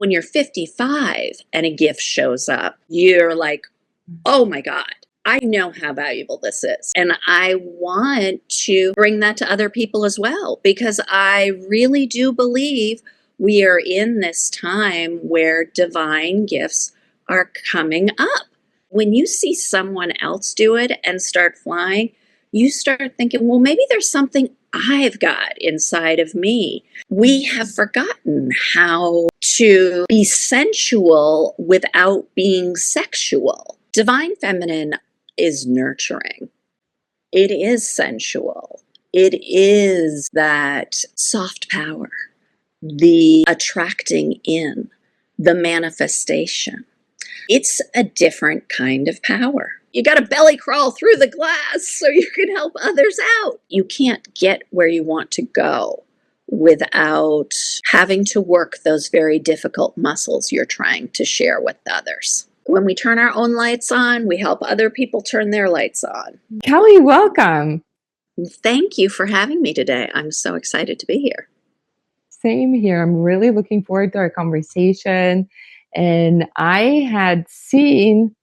When you're 55 and a gift shows up, you're like, oh my God, I know how valuable this is. And I want to bring that to other people as well, because I really do believe we are in this time where divine gifts are coming up. When you see someone else do it and start flying, you start thinking, well, maybe there's something I've got inside of me. We have forgotten how to be sensual without being sexual. Divine feminine is nurturing. It is sensual. It is that soft power, the attracting in, the manifestation. It's a different kind of power. You got to belly crawl through the glass so you can help others out. You can't get where you want to go without having to work those very difficult muscles you're trying to share with others. When we turn our own lights on, we help other people turn their lights on. Kelly, welcome. Thank you for having me today. I'm so excited to be here. Same here. I'm really looking forward to our conversation. And I had seen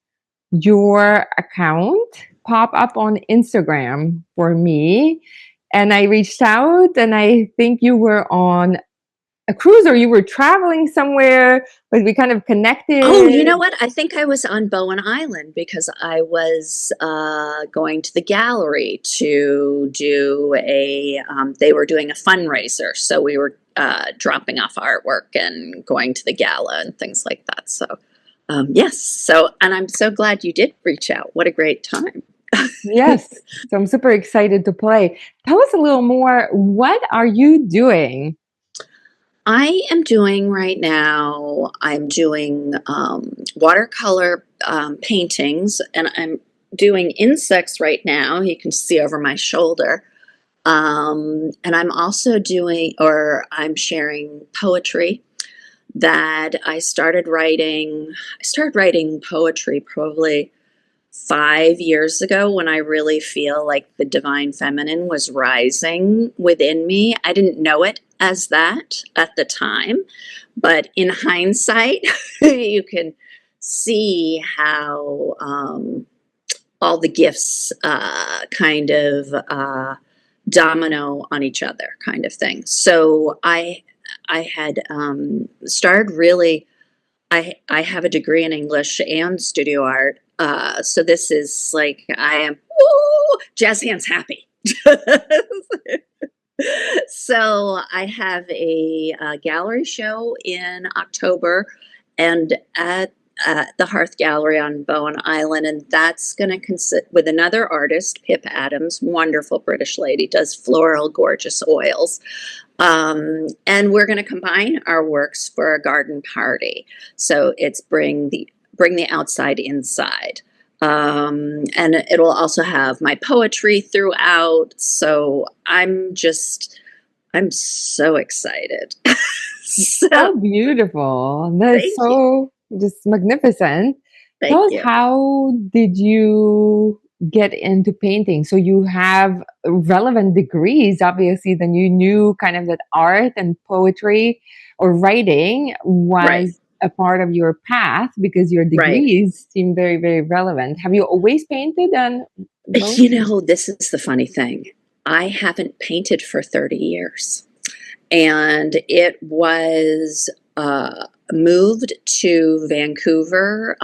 your account pop up on Instagram for me. And I reached out, and I think you were on a cruise or you were traveling somewhere, but we kind of connected. Oh, you know what? I think I was on Bowen Island because I was going to the gallery to do they were doing a fundraiser. So we were dropping off artwork and going to the gala and things like that. So, yes. So, and I'm so glad you did reach out. What a great time. Yes. So I'm super excited to play. Tell us a little more. What are you doing? I am doing right now, I'm doing watercolor paintings, and I'm doing insects right now. You can see over my shoulder. And I'm also I'm sharing poetry that I started writing. I started writing poetry probably 5 years ago when I really feel like the divine feminine was rising within me. I didn't know it as that at the time, but in hindsight, you can see how all the gifts kind of domino on each other, kind of thing. So I had started really. I have a degree in English and studio art. So this is like, I am, woo, jazz hands happy. So I have a gallery show in October, and at the Hearth Gallery on Bowen Island, and that's going to consist with another artist, Pip Adams, wonderful British lady, does floral, gorgeous oils. And we're going to combine our works for a garden party. So it's bring the outside inside. And it'll also have my poetry throughout. So I'm so excited. So beautiful. That's so just magnificent. Tell us, how did you get into painting? So you have relevant degrees, obviously, then you knew kind of that art and poetry or writing was a part of your path because your degrees seem very, very relevant. Have you always painted? And you know, this is the funny thing. I haven't painted for 30 years. And it was moved to Vancouver,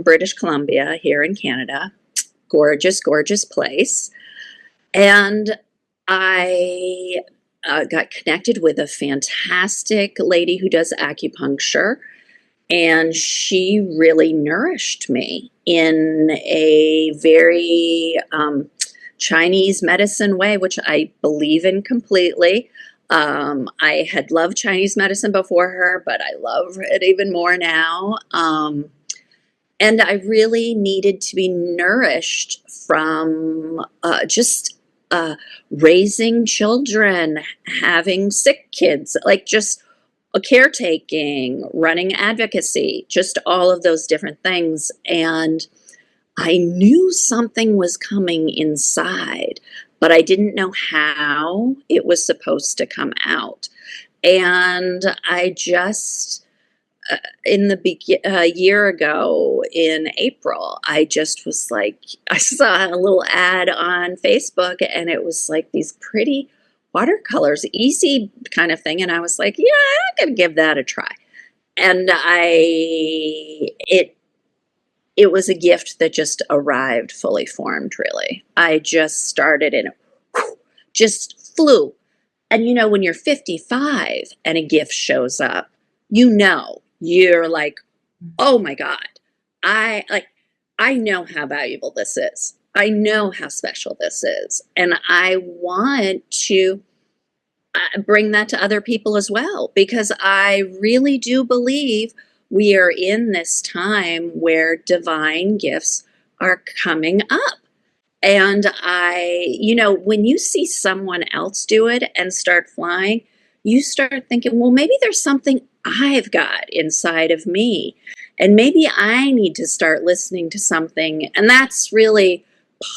British Columbia, here in Canada. Gorgeous, gorgeous place. And I got connected with a fantastic lady who does acupuncture. And she really nourished me in a very Chinese medicine way, which I believe in completely. I had loved Chinese medicine before her, but I love it even more now. And I really needed to be nourished from just raising children, having sick kids, like just caretaking, running advocacy, just all of those different things. And I knew something was coming inside, but I didn't know how it was supposed to come out. And I just in the year ago in April, I just was like, I saw a little ad on Facebook and it was like these pretty watercolors, easy kind of thing. And I was like, yeah, I'm going to give that a try. And it was a gift that just arrived fully formed, really. I just started and it just flew. And when you're 55 and a gift shows up, you're like, oh my God, I know how valuable this is. I know how special this is. And I want to bring that to other people as well, because I really do believe we are in this time where divine gifts are coming up. And when you see someone else do it and start flying, you start thinking, well, maybe there's something I've got inside of me. And maybe I need to start listening to something. And that's really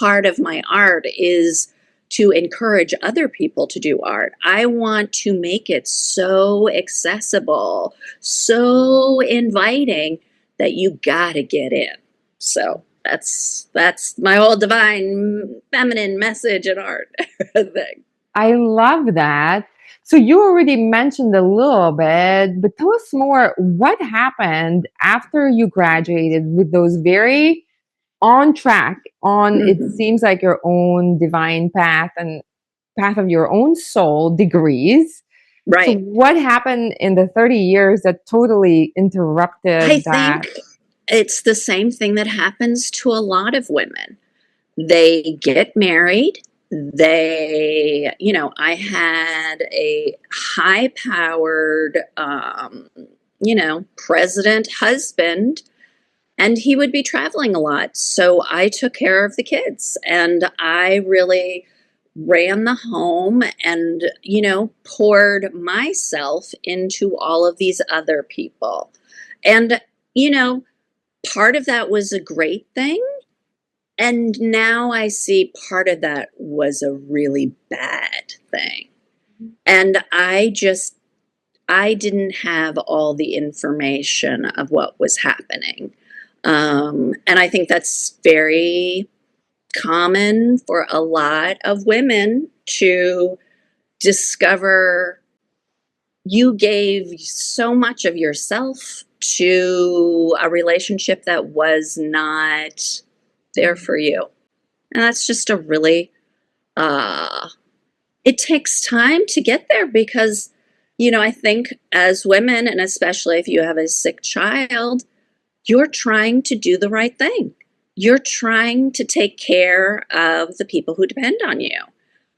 part of my art, is to encourage other people to do art. I want to make it so accessible, so inviting that you gotta get in. So that's my whole divine feminine message in art thing. I love that. So you already mentioned a little bit, but tell us more. What happened after you graduated with those very on track, it seems like your own divine path and path of your own soul degrees? Right. So what happened in the 30 years that totally interrupted I that? think it's the same thing that happens to a lot of women. They get married. I had a high-powered, president husband, and he would be traveling a lot. So I took care of the kids, and I really ran the home and, poured myself into all of these other people. And, part of that was a great thing. And now I see part of that was a really bad thing. And I didn't have all the information of what was happening. And I think that's very common for a lot of women to discover. You gave so much of yourself to a relationship that was not there for you. And that's just a really, it takes time to get there, because, I think as women, and especially if you have a sick child, you're trying to do the right thing. You're trying to take care of the people who depend on you.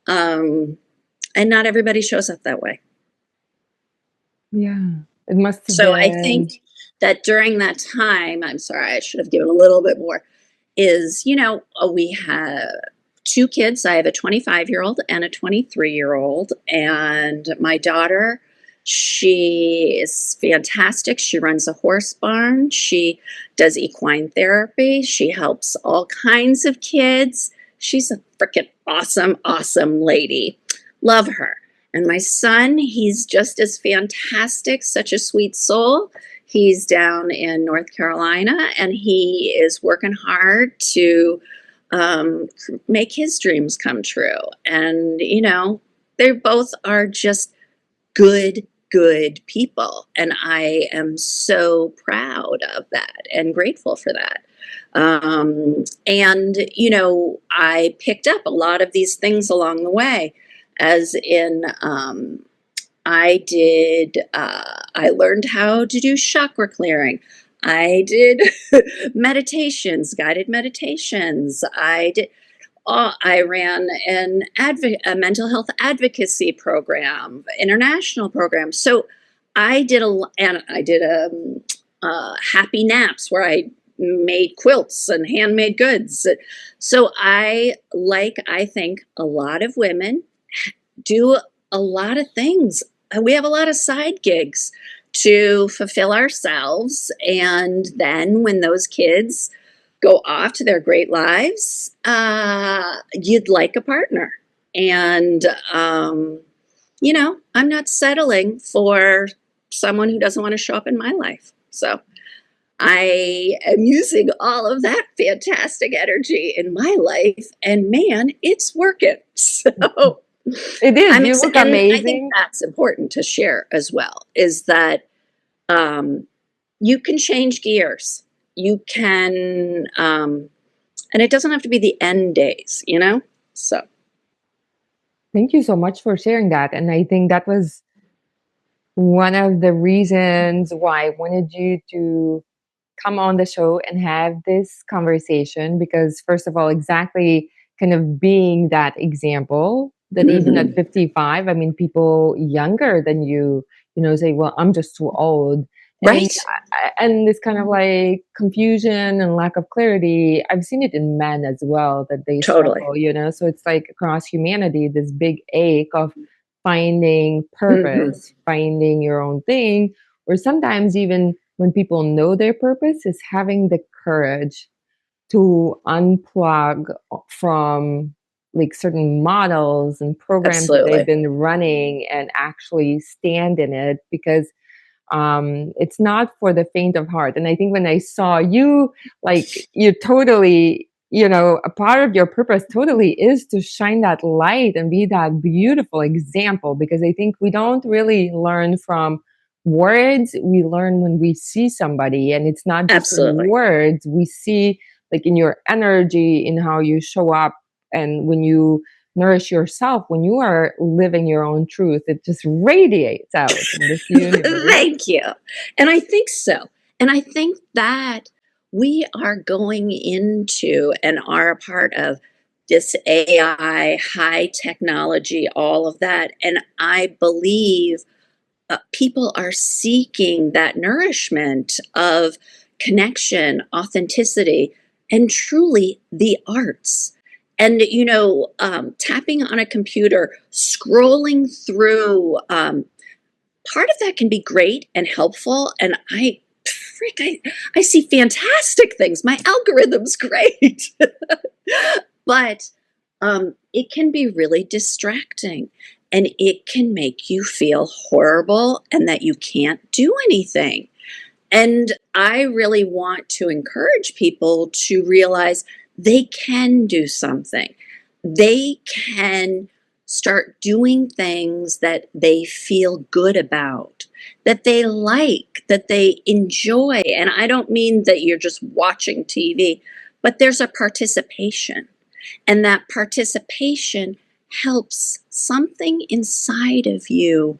And not everybody shows up that way. Yeah, it must have So been. I think that during that time, I'm sorry, I should have given a little bit more, is, we have 2 kids. I have a 25-year-old and a 23-year-old. And my daughter, she is fantastic. She runs a horse barn. She does equine therapy. She helps all kinds of kids. She's a freaking awesome, awesome lady. Love her. And my son, he's just as fantastic, such a sweet soul. He's down in North Carolina, and he is working hard to make his dreams come true. And, they both are just good people. And I am so proud of that and grateful for that. And, I picked up a lot of these things along the way, as in, I learned how to do chakra clearing. I did meditations, guided meditations. I ran a mental health advocacy program, international program. So I did happy naps where I made quilts and handmade goods. So I think a lot of women do a lot of things. We have a lot of side gigs to fulfill ourselves. And then when those kids go off to their great lives, you'd like a partner. And, I'm not settling for someone who doesn't want to show up in my life. So I am using all of that fantastic energy in my life, and man, it's working. So It is. You look and I think amazing. that's important to share as well, is that you can change gears. You can, and it doesn't have to be the end days, you know? So Thank you so much for sharing that. And I think that was one of the reasons why I wanted you to come on the show and have this conversation, because first of all, exactly, kind of being that example that even at 55, I mean, people younger than you say, well, I'm just too old. And right. and this kind of like confusion and lack of clarity, I've seen it in men as well, that they Totally. struggle. So it's like across humanity, this big ache of finding Hmm. purpose, finding your own thing, or sometimes even when people know their purpose, is having the courage to unplug from like certain models and programs that they've Absolutely. been running and actually stand in it, because it's not for the faint of heart. And I think when I saw you, like, you totally, a part of your purpose totally is to shine that light and be that beautiful example, because I think we don't really learn from words. We learn when we see somebody, and it's not just in Absolutely. words. We see, like, in your energy, in how you show up, and when you nourish yourself, when you are living your own truth, it just radiates out in this universe. Thank you. And I think so. And I think that we are going into and are a part of this AI, high technology, all of that. And I believe people are seeking that nourishment of connection, authenticity, and truly the arts. And, tapping on a computer, scrolling through, part of that can be great and helpful. And I see fantastic things. My algorithm's great. But it can be really distracting, and it can make you feel horrible and that you can't do anything. And I really want to encourage people to realize they can do something. They can start doing things that they feel good about, that they like, that they enjoy. And I don't mean that you're just watching TV, but there's a participation. And that participation helps something inside of you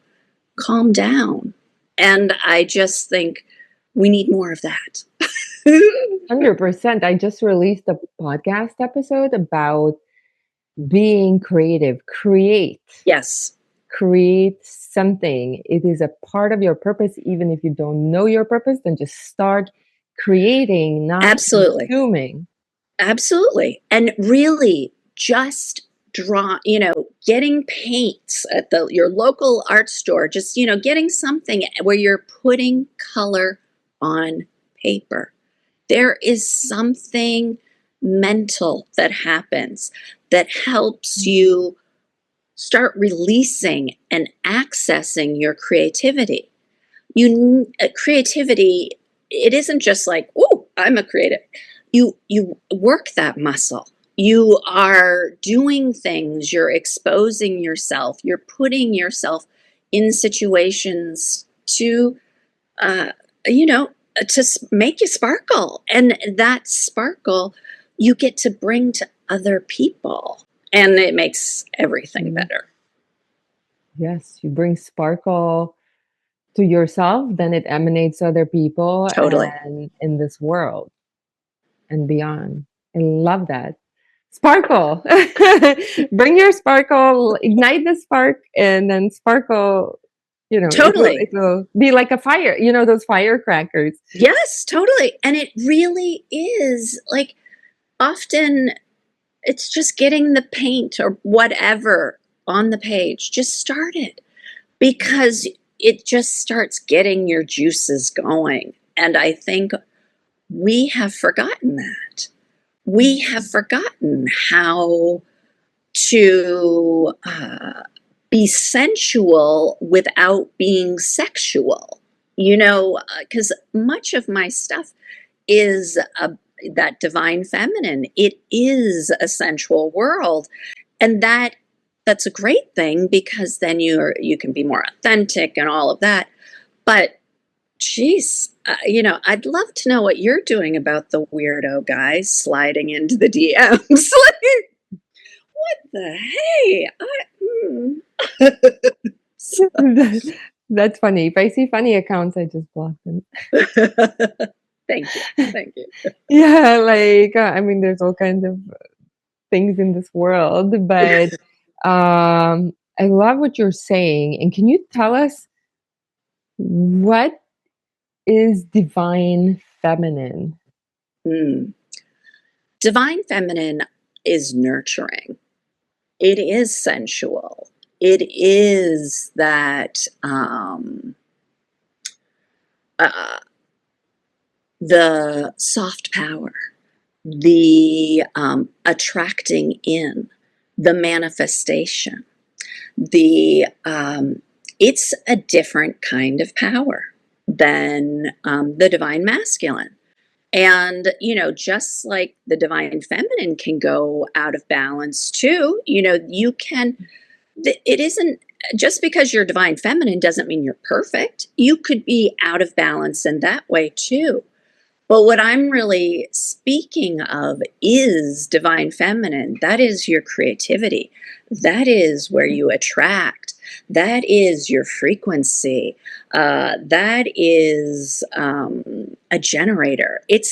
calm down. And I just think we need more of that. 100%. I just released a podcast episode about being creative. Yes. Create something. It is a part of your purpose. Even if you don't know your purpose, then just start creating, not Absolutely. consuming. Absolutely. And really just getting paints at your local art store, just, getting something where you're putting color on paper. There is something mental that happens that helps you start releasing and accessing your creativity. Creativity, it isn't just like, oh, I'm a creative. You work that muscle. You are doing things, you're exposing yourself, you're putting yourself in situations to uh, you know to make you sparkle, and that sparkle you get to bring to other people, and it makes everything better. Yes, you bring sparkle to yourself, then it emanates to other people Totally. and in this world and beyond. I love that. Sparkle. Bring your sparkle, ignite the spark, and then sparkle, Totally. it will be like a fire, those firecrackers. Yes, totally. And it really is like, often it's just getting the paint or whatever on the page. Just start it, because it just starts getting your juices going. And I think we have forgotten that. We have forgotten how to be sensual without being sexual. because much of my stuff is that divine feminine. It is a sensual world, and that's a great thing because then you can be more authentic and all of that. But geez, I'd love to know what you're doing about the weirdo guys sliding into the DMs. Like, what the hey? That's funny. If I see funny accounts, I just block them. Thank you. Yeah, like I mean, there's all kinds of things in this world, but I love what you're saying. And can you tell us what is divine feminine? Divine feminine is nurturing. It is sensual. It is that the soft power, the attracting in, the manifestation. It's a different kind of power than the divine masculine. And, just like the divine feminine can go out of balance too, you can, it isn't just because you're divine feminine doesn't mean you're perfect. You could be out of balance in that way too. But what I'm really speaking of is divine feminine. That is your creativity. That is where you attract. That is your frequency. That is a generator. It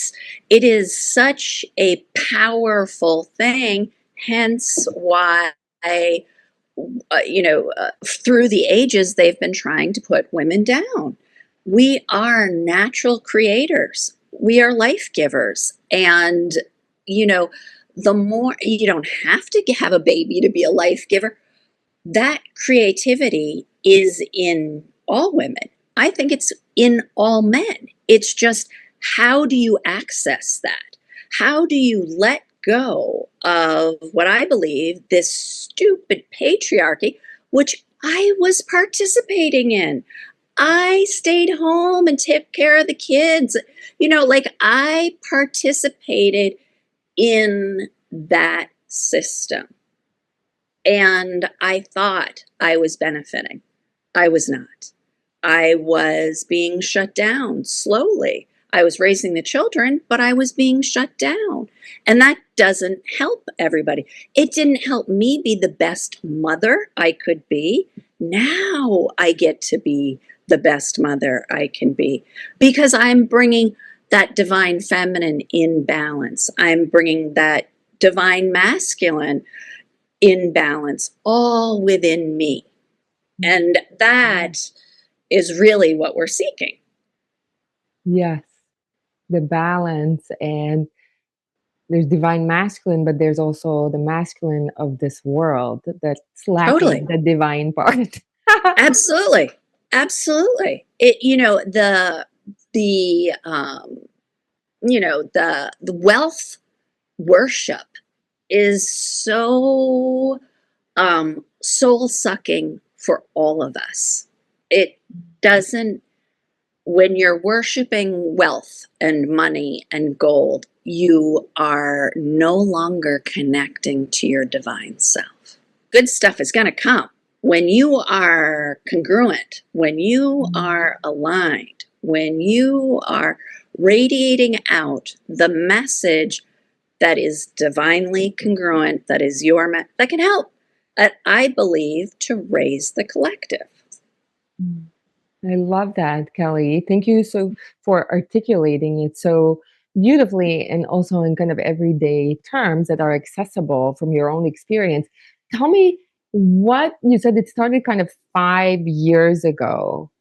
is such a powerful thing. Hence why through the ages they've been trying to put women down. We are natural creators. We are life givers. And, the more you don't have to have a baby to be a life giver, that creativity is in all women. I think it's in all men. It's just, how do you access that? How do you let go of what I believe this stupid patriarchy, which I was participating in? I stayed home and took care of the kids. I participated in that system. And I thought I was benefiting. I was not. I was being shut down slowly. I was raising the children, but I was being shut down. And that doesn't help everybody. It didn't help me be the best mother I could be. Now I get to be the best mother I can be because I'm bringing that divine feminine in balance. I'm bringing that divine masculine in balance, all within me. And that is really what we're seeking. Yes, the balance. And there's divine masculine, but there's also the masculine of this world that's lacking Totally. the divine part. Absolutely. The wealth worship is so soul sucking for all of us. It doesn't, when you're worshiping wealth and money and gold, you are no longer connecting to your divine self. Good stuff is going to come when you are congruent, when you are aligned, when you are radiating out the message that is divinely congruent, that is that can help, I believe, to raise the collective. I love that, Kelly. Thank you for articulating it so beautifully and also in kind of everyday terms that are accessible from your own experience. Tell me what you said. It started kind of 5 years ago.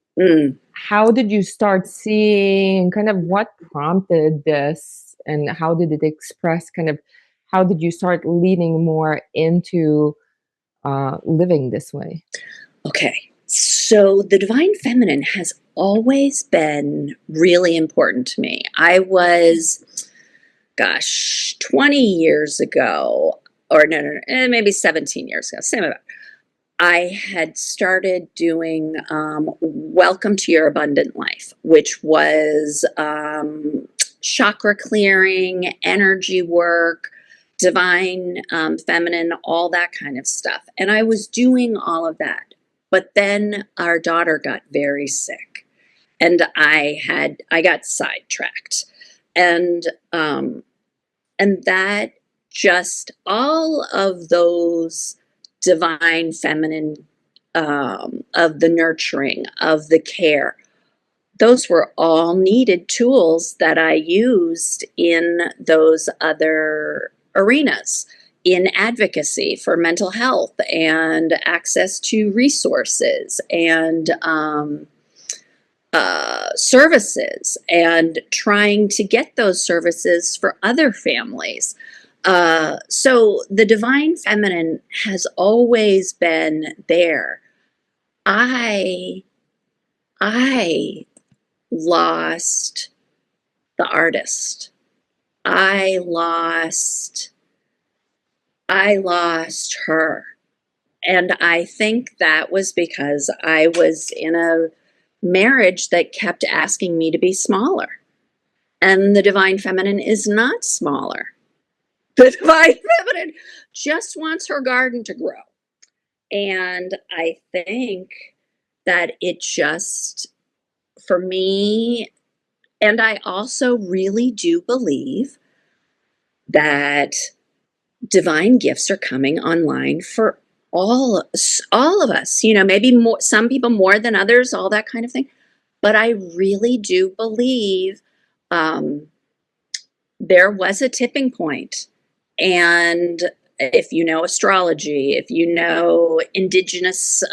How did you start seeing kind of what prompted this and how did it express kind of how did you start leaning more into living this way? Okay. So the divine feminine has always been really important to me. I was, 20 years ago, or no, maybe 17 years ago, same about. I had started doing Welcome to Your Abundant Life, which was chakra clearing, energy work, divine feminine, all that kind of stuff. And I was doing all of that. But then our daughter got very sick, and I got sidetracked. And that just all of those divine feminine, of the nurturing, of the care, those were all needed tools that I used in those other arenas, in advocacy for mental health and access to resources and services, and trying to get those services for other families. So the divine feminine has always been there. I lost the artist. I lost her. And I think that was because I was in a marriage that kept asking me to be smaller. And the divine feminine is not smaller. The divine feminine just wants her garden to grow. And I think that it just, for me, and I also really do believe that divine gifts are coming online for all of us, maybe more, some people more than others, all that kind of thing. But I really do believe there was a tipping point. And if you know astrology, if you know indigenous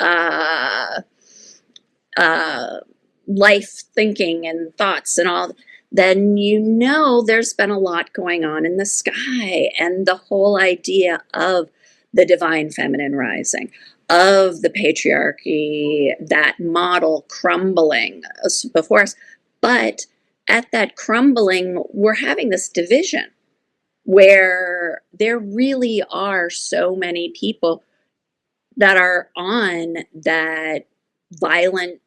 life thinking and thoughts and all, then there's been a lot going on in the sky, and the whole idea of the divine feminine rising, of the patriarchy, that model crumbling before us. But at that crumbling, we're having this division where there really are so many people that are on that violent,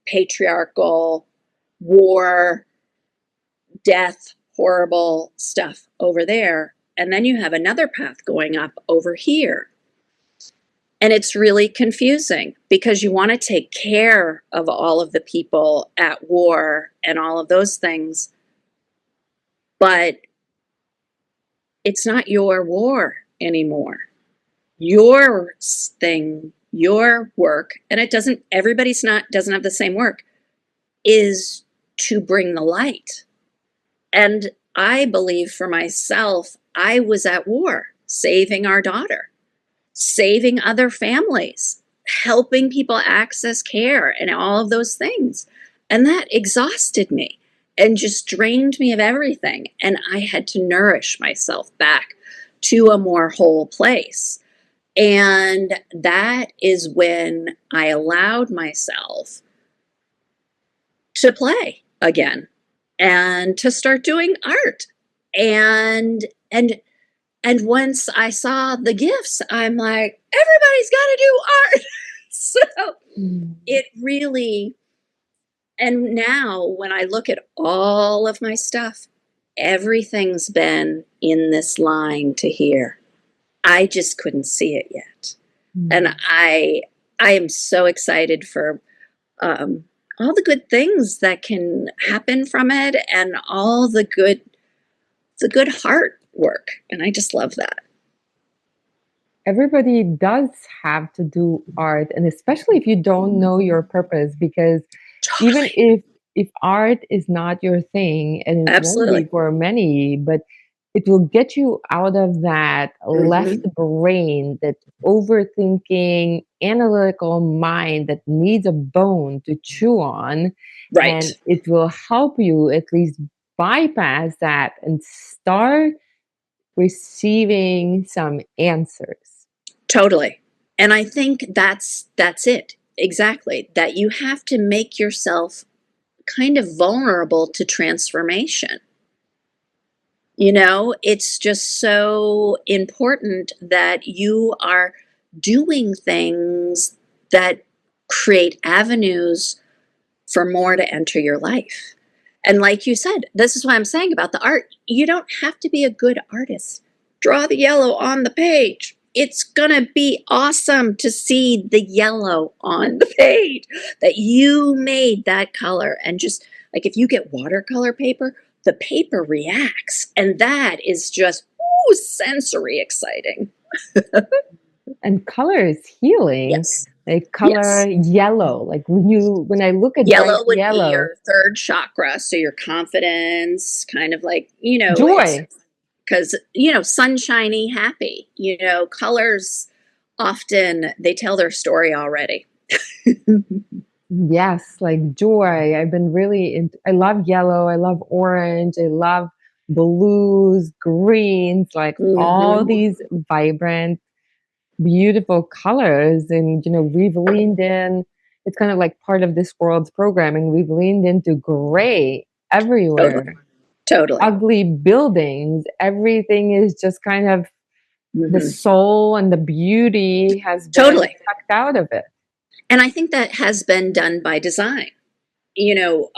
patriarchal, war, death, horrible stuff over there. And then you have another path going up over here. And it's really confusing because you want to take care of all of the people at war and all of those things. But it's not your war anymore. Your thing, your work, and everybody's doesn't have the same work, is to bring the light. And I believe for myself, I was at war, saving our daughter, saving other families, helping people access care and all of those things. And that exhausted me and just drained me of everything. And I had to nourish myself back to a more whole place. And that is when I allowed myself to play again and to start doing art. And once I saw the gifts, I'm like, everybody's got to do art. So it really, and now when I look at all of my stuff, everything's been in this line to here. I just couldn't see it yet. And I am so excited for all the good things that can happen from it, and all the good heart work. And I just love that. Everybody does have to do art, and especially if you don't know your purpose, because even if art is not your thing, and it won't be for many, but it will get you out of that left brain, that overthinking, analytical mind that needs a bone to chew on. Right. And it will help you at least bypass that and start receiving some answers. Totally. And I think that's it. Exactly. That you have to make yourself kind of vulnerable to transformation. It's just so important that you are doing things that create avenues for more to enter your life. And like you said, this is what I'm saying about the art. You don't have to be a good artist. Draw the yellow on the page. It's going to be awesome to see the yellow on the page that you made that color. And just like if you get watercolor paper, the paper reacts. And that is just sensory exciting. And color is healing. Yes. Like color yellow. Like when I look at yellow would yellow, be your third chakra. So your confidence, kind of like, joy. Because, sunshiny, happy, colors often, they tell their story already. Yes, like joy. I've been really I love yellow. I love orange. I love blues, greens, like all these vibrant, beautiful colors. And, we've leaned in. It's kind of like part of this world's programming. We've leaned into gray everywhere. Totally. Ugly buildings. Everything is just kind of the soul and the beauty has been sucked out of it. And I think that has been done by design, because,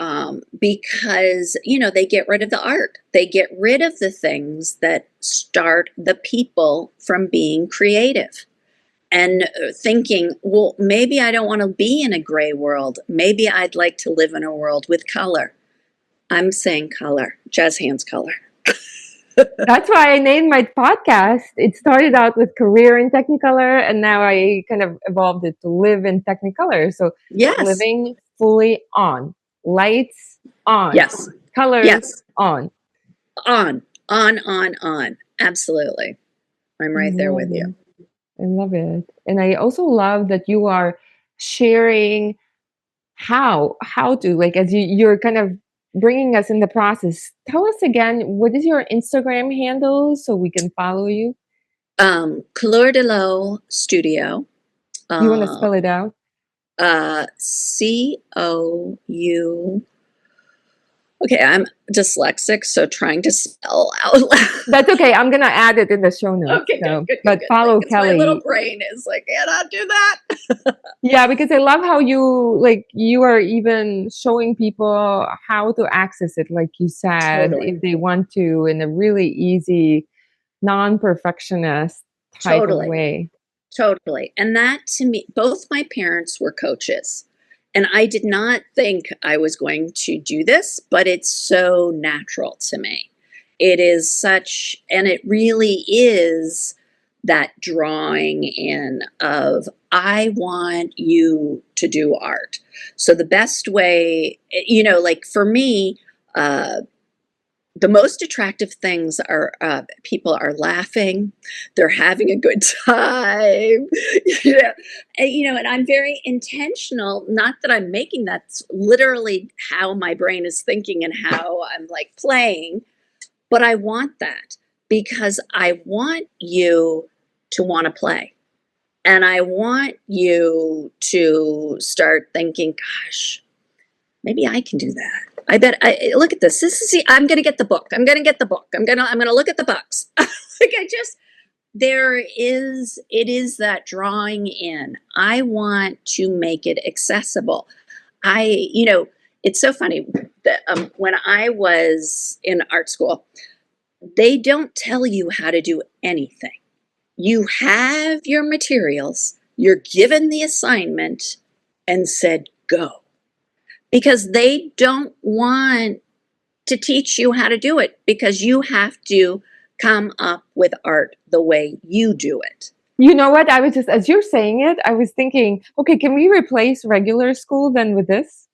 they get rid of the art. They get rid of the things that start the people from being creative and thinking, well, maybe I don't want to be in a gray world. Maybe I'd like to live in a world with color. I'm saying color, jazz hands color. That's why I named my podcast. It started out with career in Technicolor, and now I kind of evolved it to live in Technicolor. So living fully on, lights on, colors on. On. Absolutely. I'm right there with you. I love it. And I also love that you are sharing how to, like, as you're kind of bringing us in the process. Tell us again, what is your Instagram handle so we can follow you? Couleur de l'eau Studio. You want to spell it out? COU. Okay, I'm dyslexic, so trying to spell out loud. That's okay. I'm gonna add it in the show notes. Okay, good. But follow Kelly. My little brain is like, cannot do that. Yeah, because I love how you are even showing people how to access it, like you said, if they want to, in a really easy, non-perfectionist type of way. Totally. And that, to me, both my parents were coaches. And I did not think I was going to do this, but it's so natural to me. It is such, and it really is that drawing in of, I want you to do art. So the best way, like for me, the most attractive things are people are laughing, they're having a good time, and I'm very intentional. Not that I'm making that's literally how my brain is thinking and how I'm like playing, but I want that because I want you to want to play. And I want you to start thinking, gosh, maybe I can do that. I bet look at this. I'm going to get the book. I'm going to look at the books. It is that drawing in. I want to make it accessible. It's so funny that when I was in art school, they don't tell you how to do anything. You have your materials, you're given the assignment and said, go. Because they don't want to teach you how to do it, because you have to come up with art the way you do it. You know what? I was just, as you're saying it, I was thinking, okay, can we replace regular school then with this?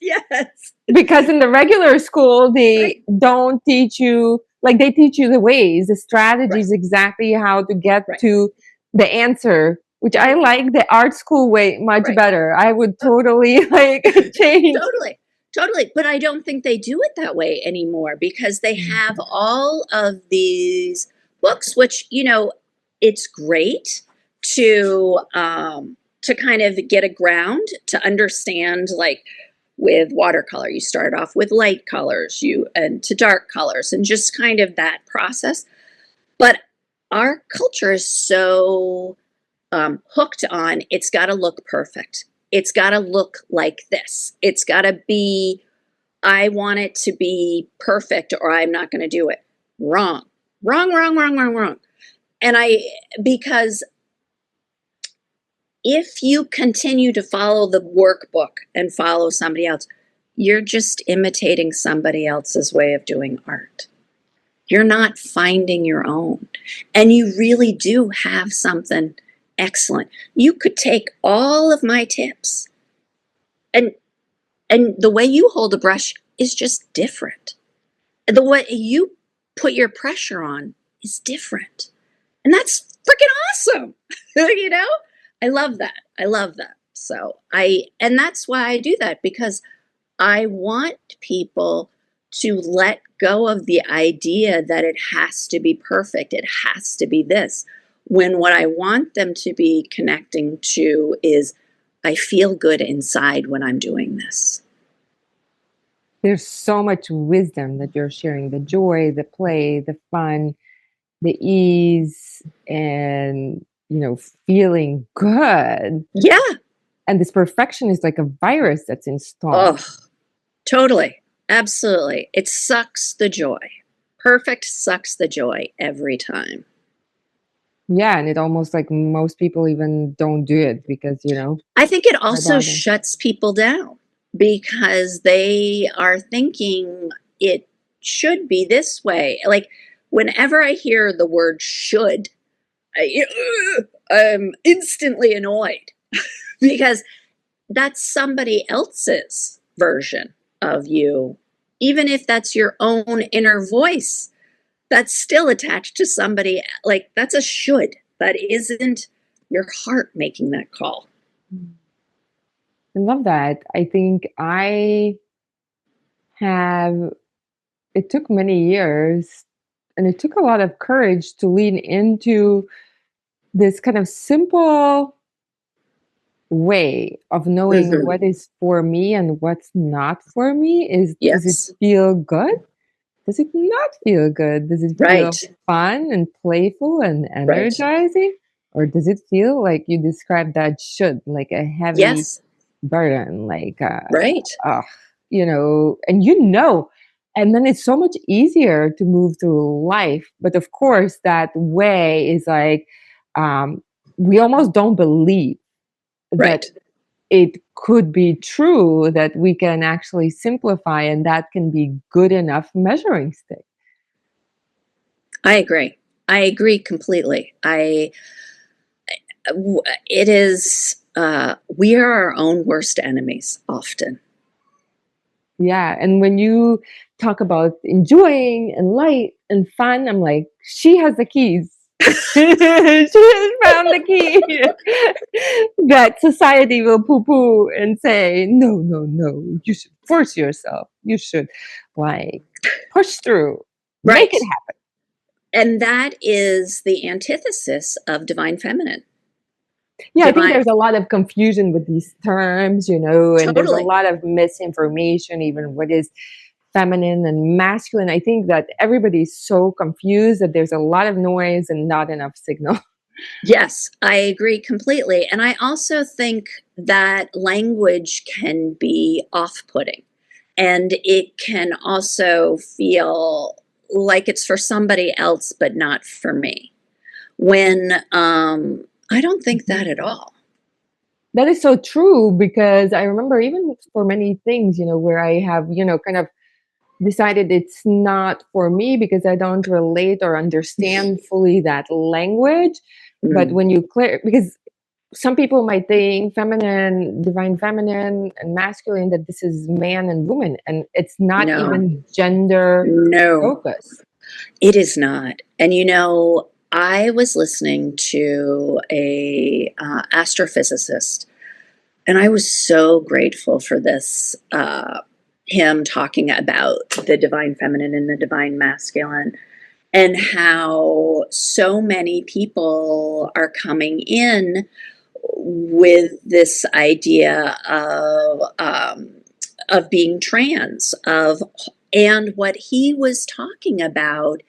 Yes. Because in the regular school, they don't teach you, like they teach you the ways, the strategies, exactly how to get to the answer, which I like the art school way much better. I would totally change. Totally. But I don't think they do it that way anymore, because they have all of these books, which, it's great to kind of get a ground, to understand, like with watercolor, you start off with light colors, and to dark colors, and just kind of that process. But our culture is so hooked on, it's got to look perfect. It's got to look like this. It's got to be, I want it to be perfect or I'm not going to do it. Wrong. And because if you continue to follow the workbook and follow somebody else, you're just imitating somebody else's way of doing art. You're not finding your own. And you really do have something excellent. You could take all of my tips and the way you hold a brush is just different. The way you put your pressure on is different. And that's freaking awesome. You know? I love that. So and that's why I do that, because I want people to let go of the idea that it has to be perfect. It has to be this. When what I want them to be connecting to is, I feel good inside when I'm doing this. There's so much wisdom that you're sharing, the joy, the play, the fun, the ease, and, feeling good. Yeah. And this perfection is like a virus that's installed. Oh, totally. Absolutely. It sucks the joy. Perfect sucks the joy every time. Yeah, and it almost like most people even don't do it because, I think it also shuts people down because they are thinking it should be this way. Like, whenever I hear the word should, I'm instantly annoyed because that's somebody else's version of you. Even if that's your own inner voice, that's still attached to somebody. Like, that's a should. That isn't your heart making that call. I love that. I think it took many years and it took a lot of courage to lean into this kind of simple way of knowing what is for me and what's not for me. Does it feel good? Does it not feel good? Does it feel fun and playful and energizing? Or does it feel like you described that should, like a heavy burden, like, and then it's so much easier to move through life. But of course, that way is like, we almost don't believe that it could be true, that we can actually simplify and that can be good enough measuring stick. I agree completely. It is, we are our own worst enemies often. Yeah. And when you talk about enjoying and light and fun, I'm like, she has the keys. She has found the key that society will poo-poo and say, no, you should force yourself. You should push through, make it happen. And that is the antithesis of divine feminine. Yeah, I think there's a lot of confusion with these terms, and there's a lot of misinformation, even what is feminine and masculine. I think that everybody's so confused that there's a lot of noise and not enough signal. Yes, I agree completely. And I also think that language can be off-putting, and it can also feel like it's for somebody else, but not for me. When I don't think that at all. That is so true, because I remember even for many things, where I have, kind of decided it's not for me because I don't relate or understand fully that language. But when you because some people might think feminine, divine feminine and masculine, that this is man and woman, and it's not even gender focused. It is not. And I was listening to a astrophysicist, and I was so grateful for this, him talking about the divine feminine and the divine masculine, and how so many people are coming in with this idea of being trans, and what he was talking about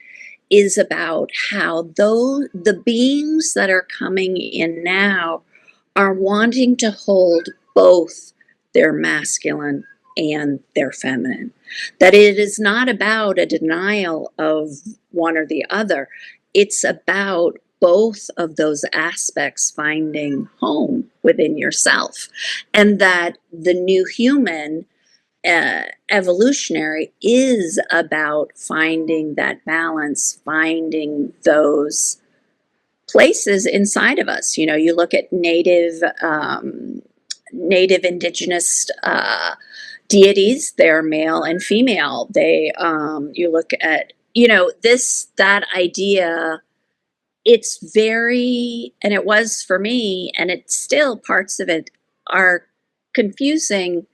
is about how the beings that are coming in now are wanting to hold both their masculine and their feminine. That it is not about a denial of one or the other. It's about both of those aspects finding home within yourself. And that the new human evolutionary is about finding that balance, finding those places inside of us. You know, you look at native indigenous deities, they're male and female. They you look at, you know, that idea, it's very, and it was for me, and it's still, parts of it are confusing,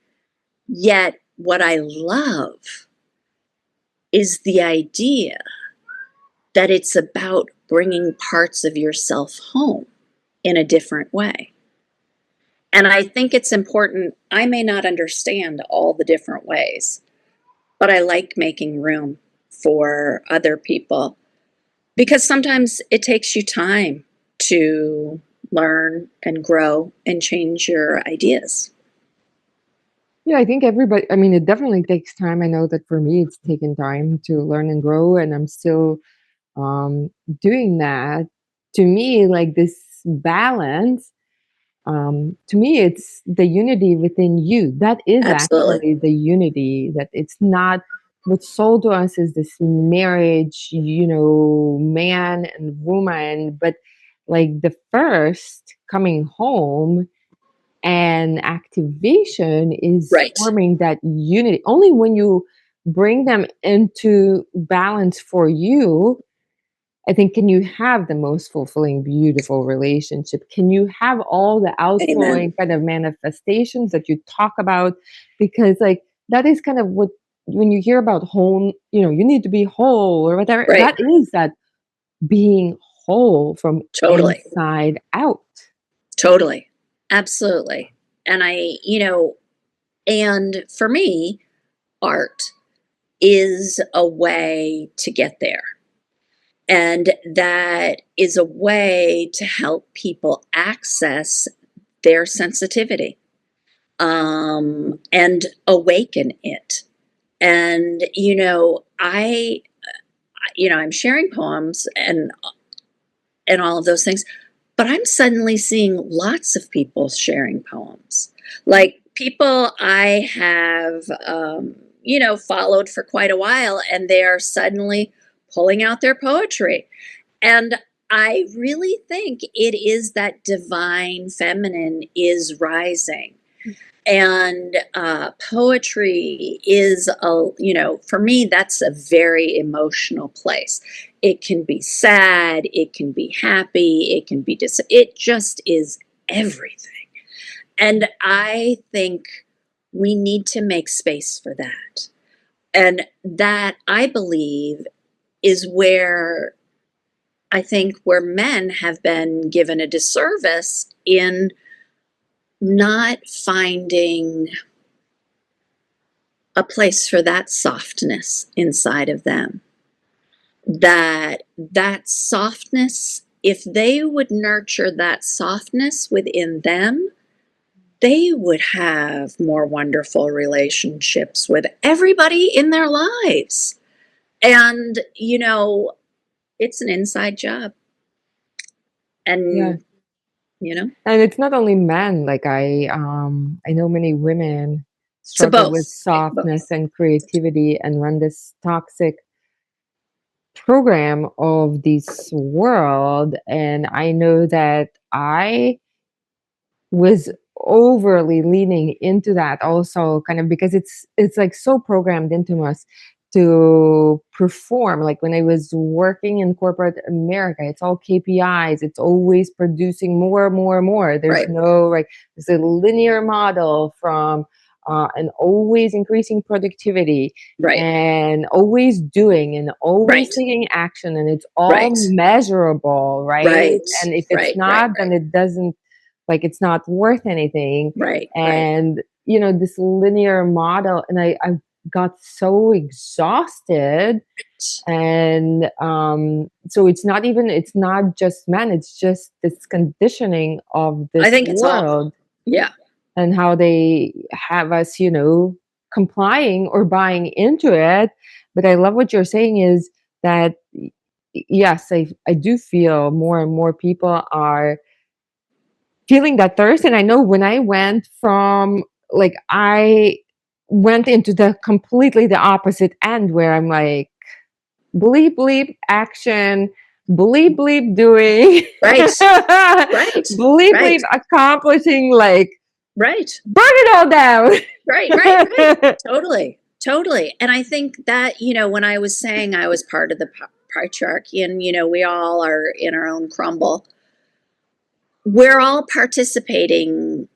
yet what I love is the idea that it's about bringing parts of yourself home in a different way. And I think it's important. I may not understand all the different ways, but I like making room for other people, because sometimes it takes you time to learn and grow and change your ideas. Yeah, I think everybody, I mean, it definitely takes time. I know that for me, it's taken time to learn and grow, and I'm still doing that. To me, like this balance, to me, it's the unity within you. That is Absolutely. actually the unity, that it's not what's sold to us is this marriage, you know, man and woman, but like the first coming home and activation is Right. forming that unity. Only when you bring them into balance for you, I think, can you have the most fulfilling, beautiful relationship? Can you have all the Amen. outpouring kind of manifestations that you talk about? Because, like, that is kind of what, when you hear about whole, you know, you need to be whole or whatever, Right. that is that being whole from Totally. inside out. Totally. Absolutely. And and for me, art is a way to get there. And that is a way to help people access their sensitivity, and awaken it. And, I'm sharing poems and all of those things, but I'm suddenly seeing lots of people sharing poems. Like people I have, followed for quite a while, and they are suddenly pulling out their poetry. And I really think it is that divine feminine is rising. And poetry is for me, that's a very emotional place. It can be sad, it can be happy, it can be it just is everything. And I think we need to make space for that. And that, I believe, is where I think where men have been given a disservice in not finding a place for that softness inside of them. That softness, if they would nurture that softness within them, they would have more wonderful relationships with everybody in their lives. And, it's an inside job. Yeah. And, And it's not only men. Like I know many women so struggle with both. softness and creativity and run this toxic program of this world. And I know that I was overly leaning into that also, kind of, because it's like so programmed into us to perform. Like when I was working in corporate America, it's all KPIs, it's always producing more. There's Right. no, like, there's a linear model from and always increasing productivity, Right. and always doing and always Right. taking action, and it's all Right. measurable, right? Right. And if it's Right. not, then it doesn't, like, it's not worth anything. Right. And this linear model, and I got so exhausted. And so it's not just men, it's just this conditioning of I this think it's world. awful. Yeah. And how they have us, complying or buying into it. But I love what you're saying is that, yes, I do feel more and more people are feeling that thirst. And I know when I went from, like, I went into the completely the opposite end, where I'm like, bleep bleep action, bleep bleep doing, Right. bleep bleep accomplishing, like, right, burn it all down. right. Totally. And I think that, when I was saying I was part of the patriarchy, and we all are in our own crumble, we're all participating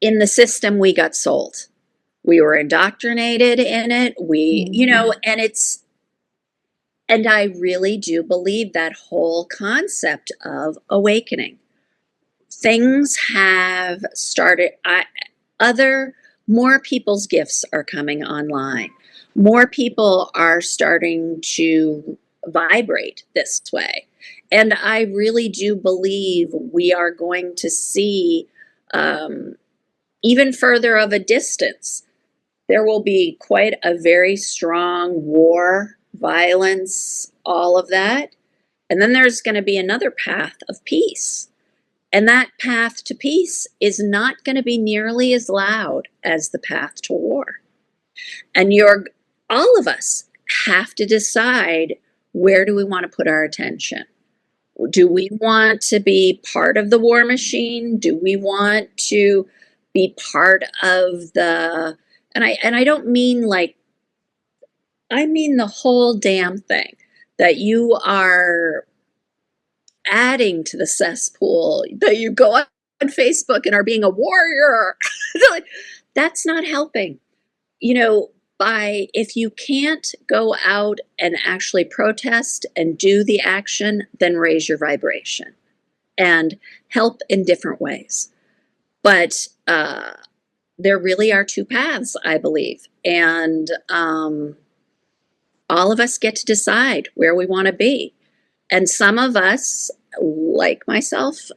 in the system we got sold. We were indoctrinated in it. And I really do believe that whole concept of awakening. Things have started. More people's gifts are coming online. More people are starting to vibrate this way. And I really do believe we are going to see, even further of a distance, there will be quite a very strong war, violence, all of that. And then there's going to be another path of peace. And that path to peace is not going to be nearly as loud as the path to war. And all of us have to decide, where do we want to put our attention? Do we want to be part of the war machine? Do we want to be part of the, and I don't mean like, I mean the whole damn thing, that you are adding to the cesspool, that you go on Facebook and are being a warrior. That's not helping. If you can't go out and actually protest and do the action, then raise your vibration and help in different ways. But there really are two paths, I believe. And all of us get to decide where we want to be. And some of us, like myself,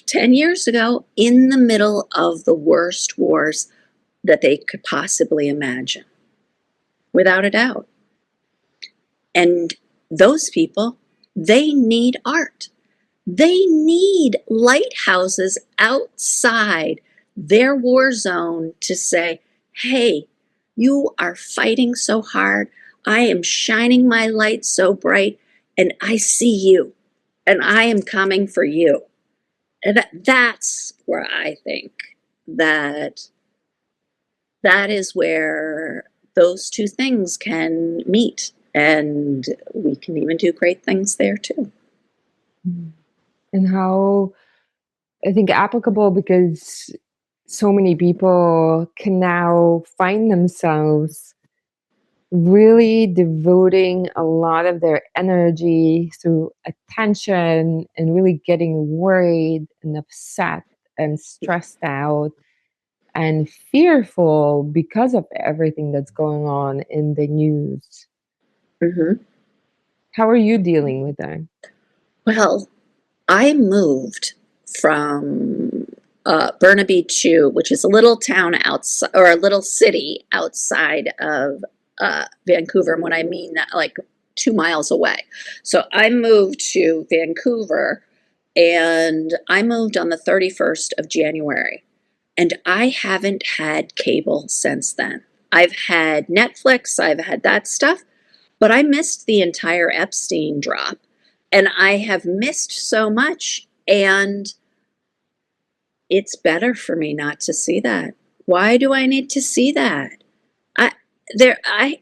10 years ago, in the middle of the worst wars that they could possibly imagine, without a doubt. And those people, they need art. They need lighthouses outside their war zone to say, hey, you are fighting so hard. I am shining my light so bright, and I see you, and I am coming for you. And that's where I think that is where those two things can meet, and we can even do great things there too. And how, I think, applicable, because so many people can now find themselves really devoting a lot of their energy through attention, and really getting worried and upset and stressed out and fearful because of everything that's going on in the news. Mm-hmm. How are you dealing with that? Well, I moved from Burnaby to, which is a little town outside, or a little city outside of Vancouver. And when I mean that, like 2 miles away. So I moved to Vancouver, and I moved on the 31st of January. And I haven't had cable since then. I've had Netflix, I've had that stuff, but I missed the entire Epstein drop. And I have missed so much, and it's better for me not to see that. Why do I need to see that? I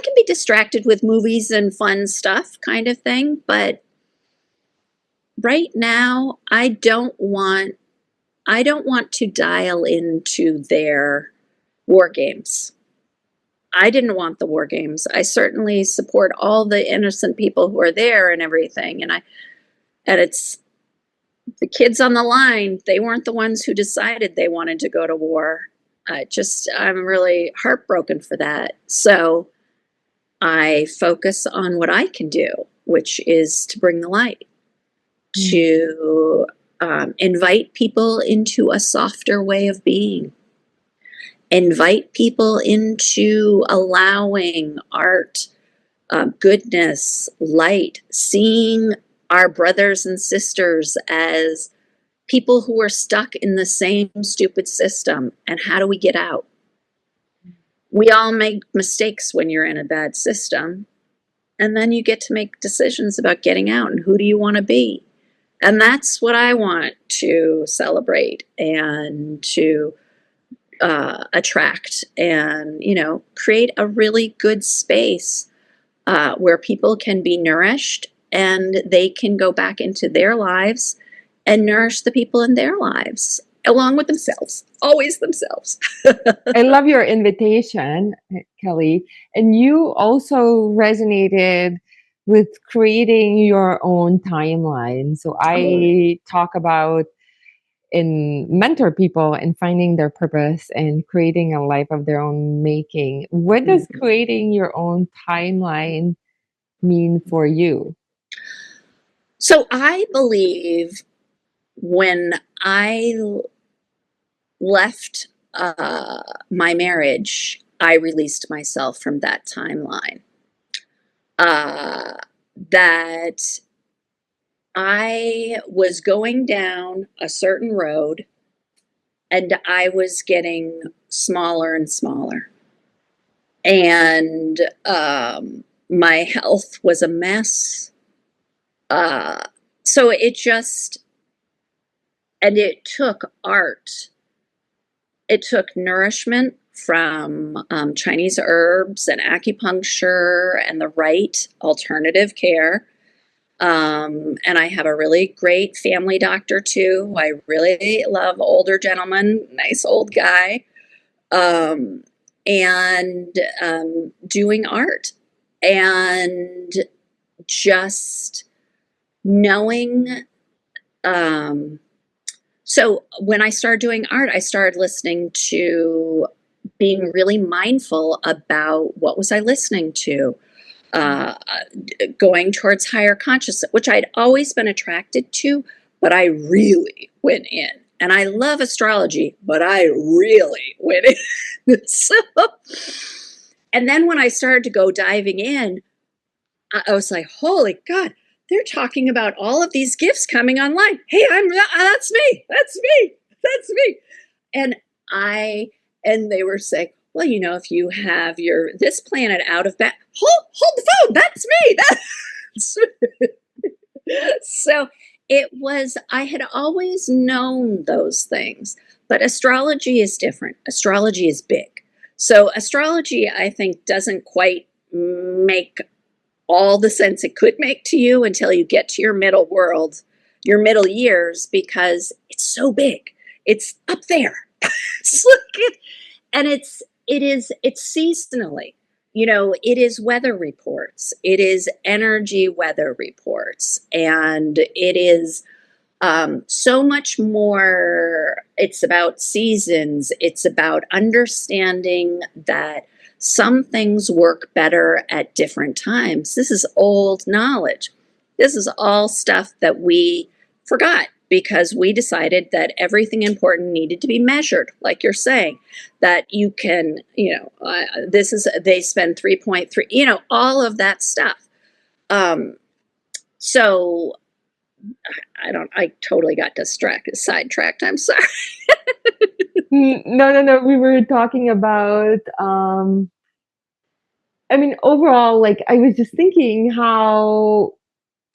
can be distracted with movies and fun stuff, kind of thing, but right now I don't want to dial into their war games. I didn't want the war games. I certainly support all the innocent people who are there and everything, and it's the kids on the line. They weren't the ones who decided they wanted to go to war. I'm really heartbroken for that. So I focus on what I can do, which is to bring the light, to invite people into a softer way of being, invite people into allowing art, goodness, light, seeing our brothers and sisters as people who are stuck in the same stupid system. And how do we get out? We all make mistakes when you're in a bad system. And then you get to make decisions about getting out and who do you want to be. And that's what I want to celebrate and to attract and, create a really good space where people can be nourished and they can go back into their lives and nourish the people in their lives along with themselves, always themselves. I love your invitation, Kelly. And you also resonated with creating your own timeline. So I talk about and mentor people in finding their purpose and creating a life of their own making. What does creating your own timeline mean for you? So I believe when I left my marriage, I released myself from that timeline. That I was going down a certain road and I was getting smaller and smaller. And my health was a mess. So it took art. It took nourishment from Chinese herbs and acupuncture and the right alternative care. And I have a really great family doctor too. I really love older gentleman, nice old guy. And doing art and just knowing. So when I started doing art, I started listening to being really mindful about what was I listening to, going towards higher consciousness, which I'd always been attracted to, but I really went in. And I love astrology, but I really went in. So, and then when I started to go diving in, I was like, holy God, they're talking about all of these gifts coming online. Hey, that's me. That's me. That's me. And they were saying, well, if you have this planet out of hold the phone. That's me. That's me. So I had always known those things, but astrology is different. Astrology is big. So astrology, I think, doesn't quite make all the sense it could make to you until you get to your middle world, your middle years, because it's so big. It's up there. And it's seasonally. It is weather reports. It is energy weather reports. And it is so much more. It's about seasons. It's about understanding that some things work better at different times. This is old knowledge. This is all stuff that we forgot because we decided that everything important needed to be measured, like you're saying, that you can, they spend 3.3, all of that stuff. So I totally got sidetracked. I'm sorry. No. We were talking about, overall, like I was just thinking how,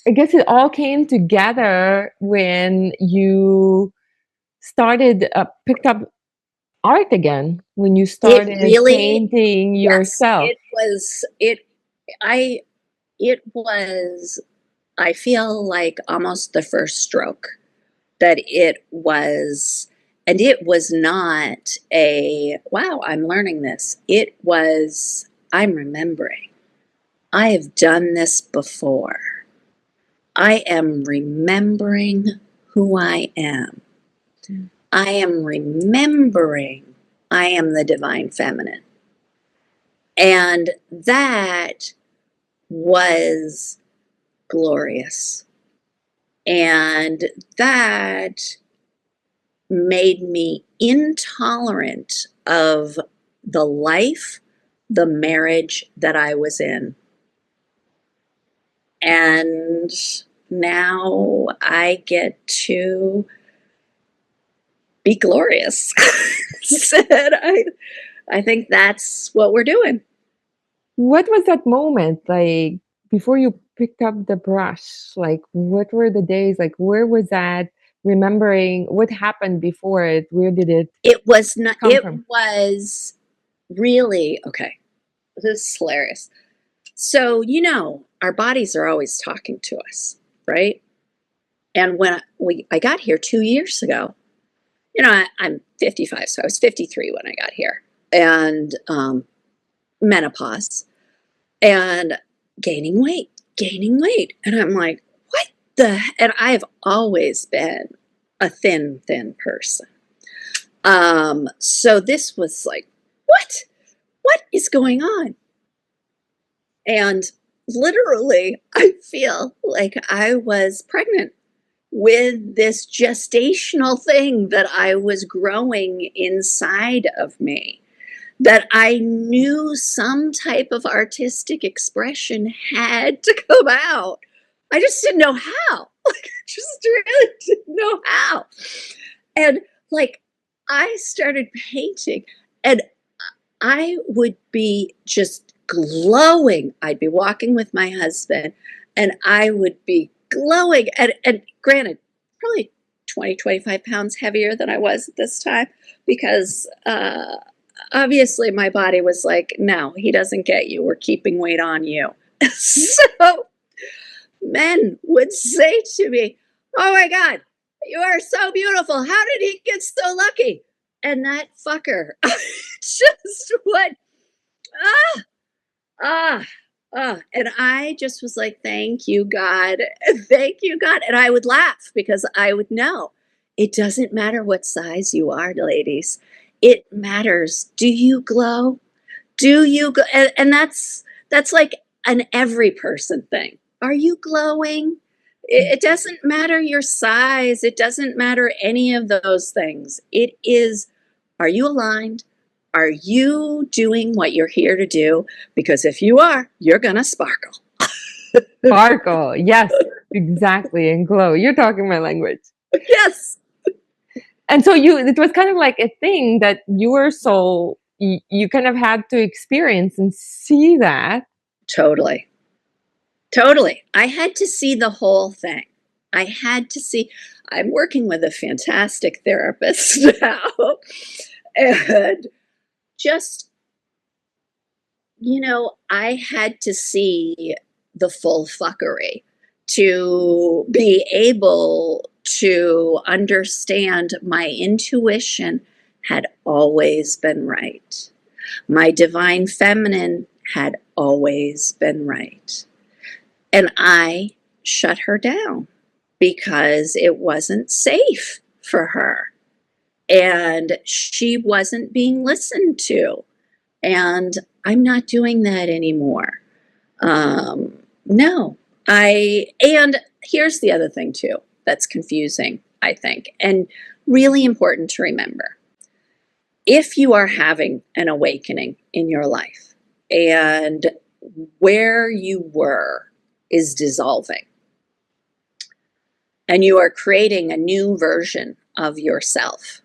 I guess it all came together when you picked up art again, when you started painting yourself. I feel like almost the first stroke that it was, and it was not wow, I'm learning this. It was, I'm remembering. I have done this before. I am remembering who I am. I am remembering I am the divine feminine. And that was glorious. And that made me intolerant of the life, the marriage that I was in. And now I get to be glorious. I think that's what we're doing. What was that moment like before you picked up the brush? Like, what were the days? Like, where was that? Remembering what happened before it? Where did it? It was not. It from? Was really okay. This is hilarious. So our bodies are always talking to us, right? And when I got here 2 years ago, I'm 55, so I was 53 when I got here, and menopause, and gaining weight, and I'm like, what the? And I've always been a thin person. So this was like, what is going on? And literally, I feel like I was pregnant with this gestational thing that I was growing inside of me, that I knew some type of artistic expression had to come out. I just didn't know how. I just really didn't know how. And I started painting, and I would be just glowing. I'd be walking with my husband, and I would be glowing. And granted, probably 20, 25 pounds heavier than I was at this time, because obviously my body was like, no, he doesn't get you. We're keeping weight on you. So men would say to me, oh my God, you are so beautiful. How did he get so lucky? And that fucker just went, and I just was like, thank you, God. Thank you, God. And I would laugh because I would know it doesn't matter what size you are, ladies. It matters. Do you glow? Do you go? And that's like an every person thing. Are you glowing? It doesn't matter your size. It doesn't matter any of those things. It is, are you aligned? Are you doing what you're here to do? Because if you are, you're going to sparkle. Sparkle. Yes, exactly. And glow. You're talking my language. Yes. And so it was kind of like a thing that your soul, you kind of had to experience and see that. Totally. I had to see the whole thing. I had to see. I'm working with a fantastic therapist now. And just, I had to see the full fuckery to be able to understand my intuition had always been right. My divine feminine had always been right. And I shut her down because it wasn't safe for her. And she wasn't being listened to. And I'm not doing that anymore. No. And here's the other thing too that's confusing, I think, and really important to remember. If you are having an awakening in your life and where you were is dissolving, and you are creating a new version of yourself,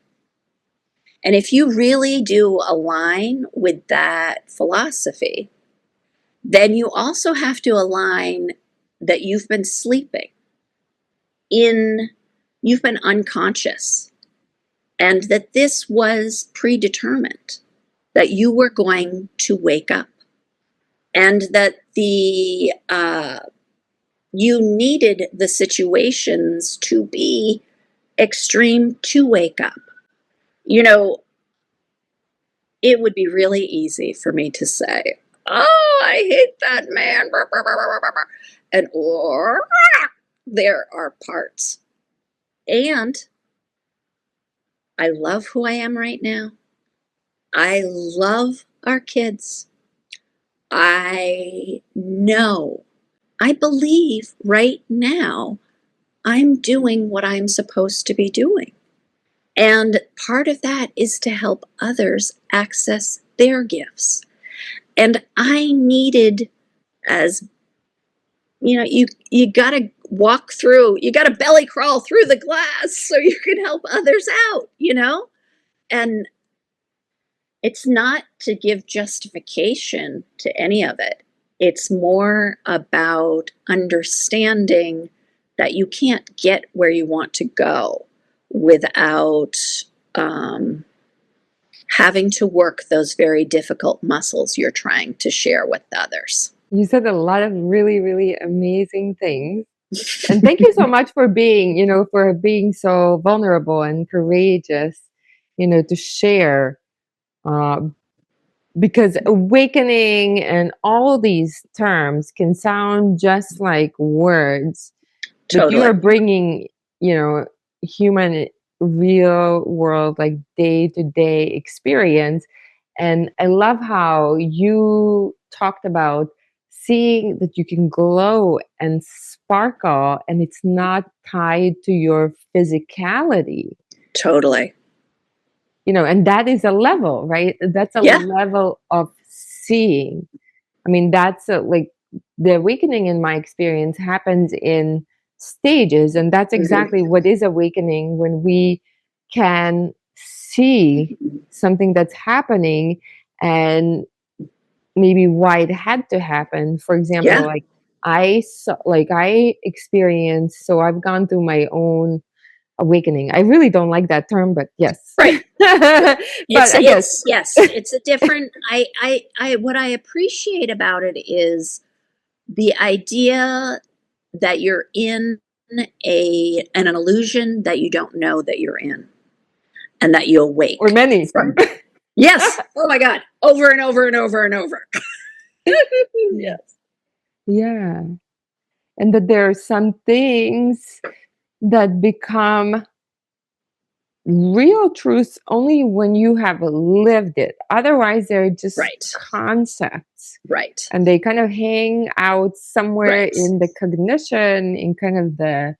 and if you really do align with that philosophy, then you also have to align that you've been sleeping you've been unconscious, and that this was predetermined, that you were going to wake up, and that you needed the situations to be extreme to wake up. It would be really easy for me to say, oh, I hate that man. And there are parts. And I love who I am right now. I love our kids. I know, I believe right now I'm doing what I'm supposed to be doing. And part of that is to help others access their gifts. And I needed, as you know, you got to walk through, you got to belly crawl through the glass so you can help others out, And it's not to give justification to any of it. It's more about understanding that you can't get where you want to go without having to work those very difficult muscles you're trying to share with others. You said a lot of really, really amazing things. And thank you so much for being so vulnerable and courageous, to share. Because awakening and all these terms can sound just like words, but you Totally. are bringing, human, real world, like day-to-day experience. And I love how you talked about seeing that you can glow and sparkle, and it's not tied to your physicality. Totally. And that is a level, right? That's a level of seeing. I mean, that's like the awakening in my experience happens in stages. And that's exactly what is awakening, when we can see something that's happening and maybe why it had to happen. For example, I experienced, so I've gone through my own awakening. I really don't like that term, but yes. Right. But I guess yes, it's a different. What I appreciate about it is the idea that you're in an illusion that you don't know that you're in, and that you awake. Or many. Yes. Oh my God. Over and over and over and over. Yes. Yeah. And that there are some things that become real truths only when you have lived it. Otherwise, they're just concepts. Right. And they kind of hang out somewhere in the cognition, in kind of the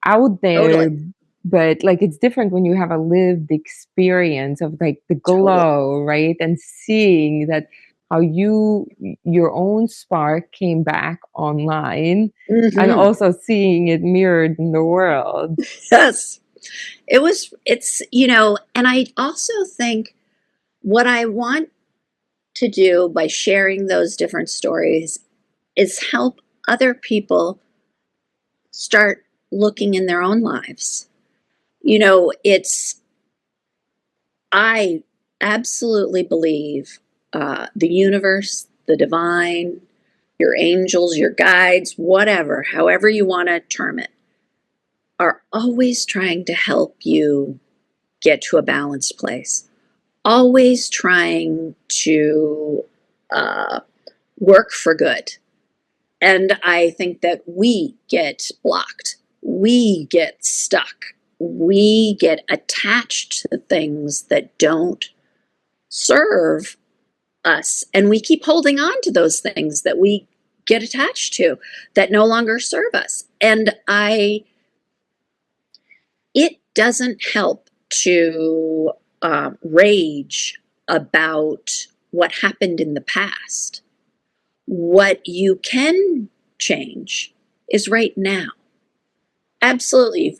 out there. Totally. But like, it's different when you have a lived experience of like the glow, right? And seeing that how your own spark came back online, and also seeing it mirrored in the world. Yes. It's, and I also think what I want to do by sharing those different stories is help other people start looking in their own lives. I absolutely believe the universe, the divine, your angels, your guides, whatever, however you want to term it, are always trying to help you get to a balanced place, always trying to work for good. And I think that we get blocked, we get stuck, we get attached to things that don't serve us, and we keep holding on to those things that we get attached to that no longer serve us. And it doesn't help to rage about what happened in the past. What you can change is right now. Absolutely,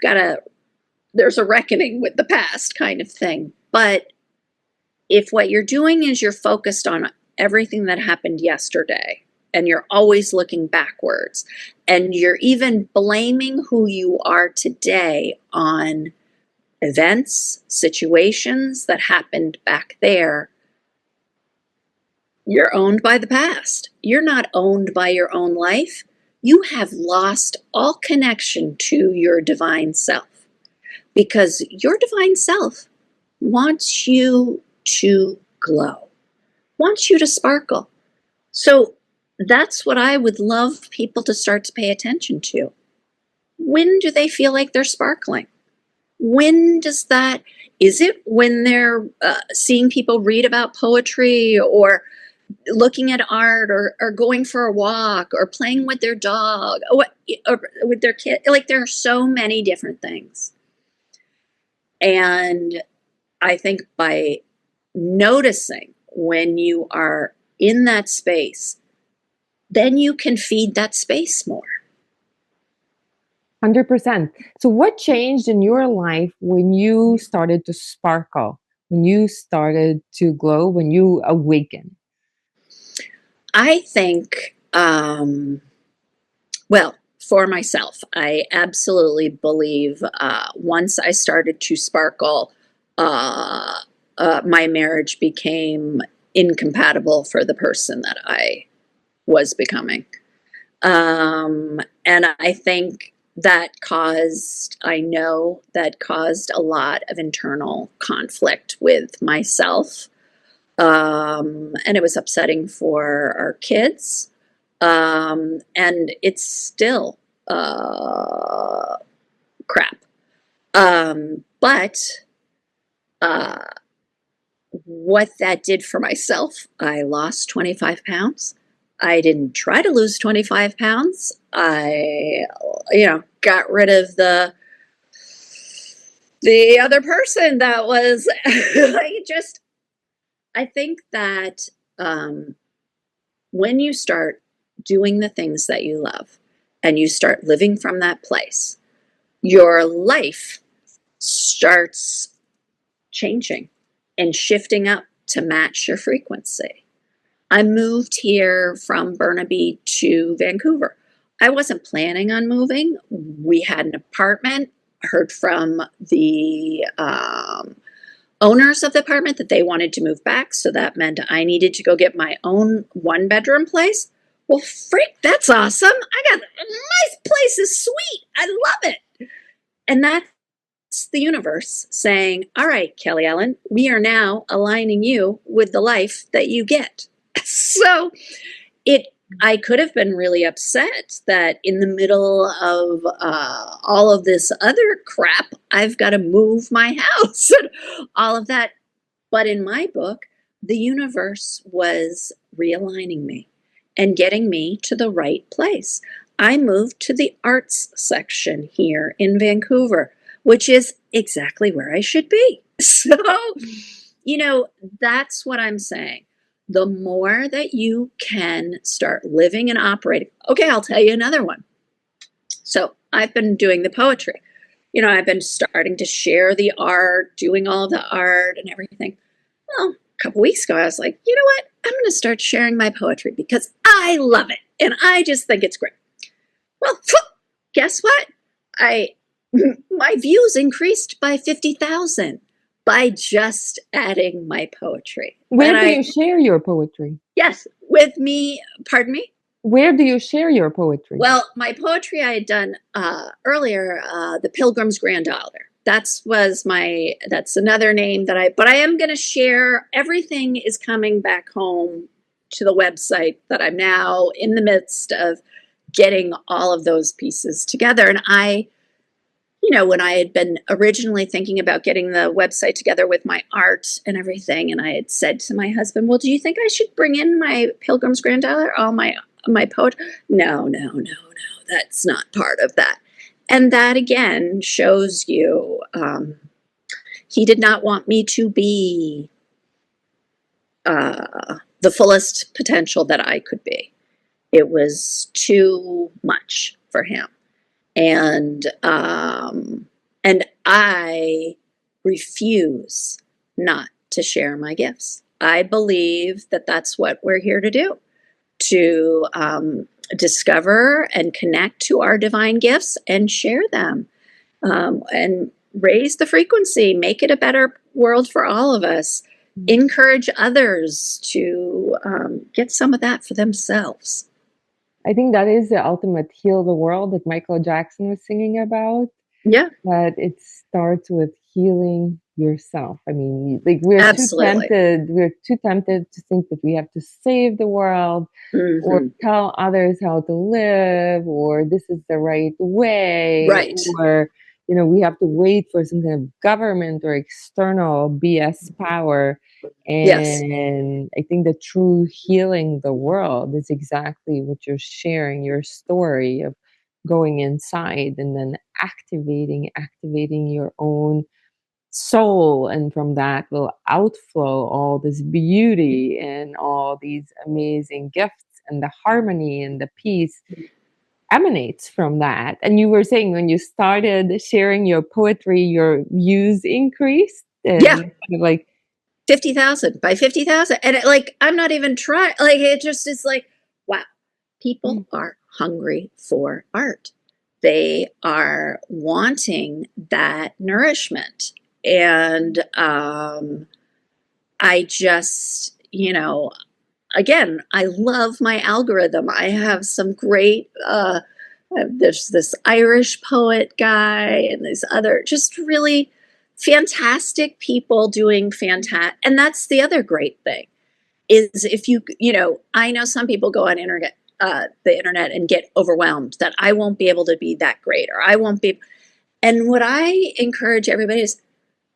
there's a reckoning with the past kind of thing. But if what you're doing is you're focused on everything that happened yesterday, and you're always looking backwards, and you're even blaming who you are today on events, situations that happened back there, you're owned by the past. You're not owned by your own life. You have lost all connection to your divine self, because your divine self wants you to glow, wants you to sparkle. So that's what I would love people to start to pay attention to. When do they feel like they're sparkling? when does that, is it when they're seeing people read about poetry, or looking at art, or going for a walk, or playing with their dog, or with their kid? Like, there are so many different things. And I think by noticing when you are in that space, then you can feed that space more. 100%. So what changed in your life when you started to sparkle, when you started to glow, when you awakened? I think, well, for myself, I absolutely believe once I started to sparkle, my marriage became incompatible for the person that I was becoming. And I think I know that caused a lot of internal conflict with myself. And it was upsetting for our kids. And it's still crap. But what that did for myself, I lost 25 pounds. I didn't try to lose 25 pounds. I, got rid of the other person that was I think that when you start doing the things that you love and you start living from that place, your life starts changing and shifting up to match your frequency. I moved here from Burnaby to Vancouver. I wasn't planning on moving. We had an apartment. I heard from the owners of the apartment that they wanted to move back, so that meant I needed to go get my own 1-bedroom place. Well, freak, that's awesome. My place is sweet. I love it. And that's the universe saying, all right, Kelly Ellen, we are now aligning you with the life that you get. So I could have been really upset that in the middle of all of this other crap, I've got to move my house and all of that. But in my book, the universe was realigning me and getting me to the right place. I moved to the arts section here in Vancouver, which is exactly where I should be. So, that's what I'm saying. The more that you can start living and operating. Okay, I'll tell you another one. So I've been doing the poetry. I've been starting to share the art, doing all the art and everything. Well, a couple weeks ago, I was like, you know what? I'm going to start sharing my poetry because I love it. And I just think it's great. Well, guess what? My views increased by 50,000 by just adding my poetry. Where do you share your poetry? Yes, with me. Pardon me? Where do you share your poetry? Well, my poetry I had done earlier, The Pilgrim's Granddaughter. That's another name but I am going to share. Everything is coming back home to the website that I'm now in the midst of getting all of those pieces together. And when I had been originally thinking about getting the website together with my art and everything, and I had said to my husband, well, do you think I should bring in my Pilgrim's Granddaughter, all my poetry? No, that's not part of that. And that again shows you he did not want me to be the fullest potential that I could be. It was too much for him. And I refuse not to share my gifts. I believe that that's what we're here to do, to discover and connect to our divine gifts and share them, and raise the frequency, make it a better world for all of us, encourage others to get some of that for themselves. I think that is the ultimate heal the world that Michael Jackson was singing about. Yeah. That it starts with healing yourself. I mean, we're too tempted to think that we have to save the world, mm-hmm. or tell others how to live, or this is the right way, right. or we have to wait for some kind of government or external BS power. Yes. And I think the true healing the world is exactly what you're sharing, your story of going inside and then activating your own soul, and from that will outflow all this beauty and all these amazing gifts, and the harmony and the peace emanates from that. And you were saying when you started sharing your poetry, your views increased, Yeah. and kind of like 50,000 by 50,000. And I'm not even trying. It just is like, wow, people are hungry for art. They are wanting that nourishment. And I just, again, I love my algorithm. I have some great, there's this Irish poet guy and these other just really fantastic people doing fantastic. And that's the other great thing is if I know some people go on the internet and get overwhelmed that I won't be able to be that great or I won't be. And what I encourage everybody is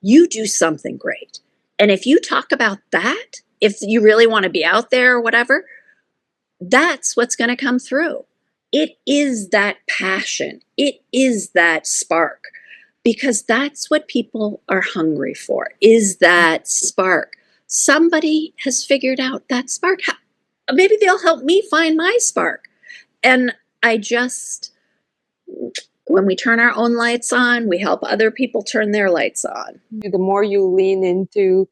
you do something great. And if you talk about that, if you really want to be out there or whatever, that's what's going to come through. It is that passion. It is that spark, because that's what people are hungry for, is that spark. Somebody has figured out that spark. Maybe they'll help me find my spark. And when we turn our own lights on, we help other people turn their lights on. The more you lean into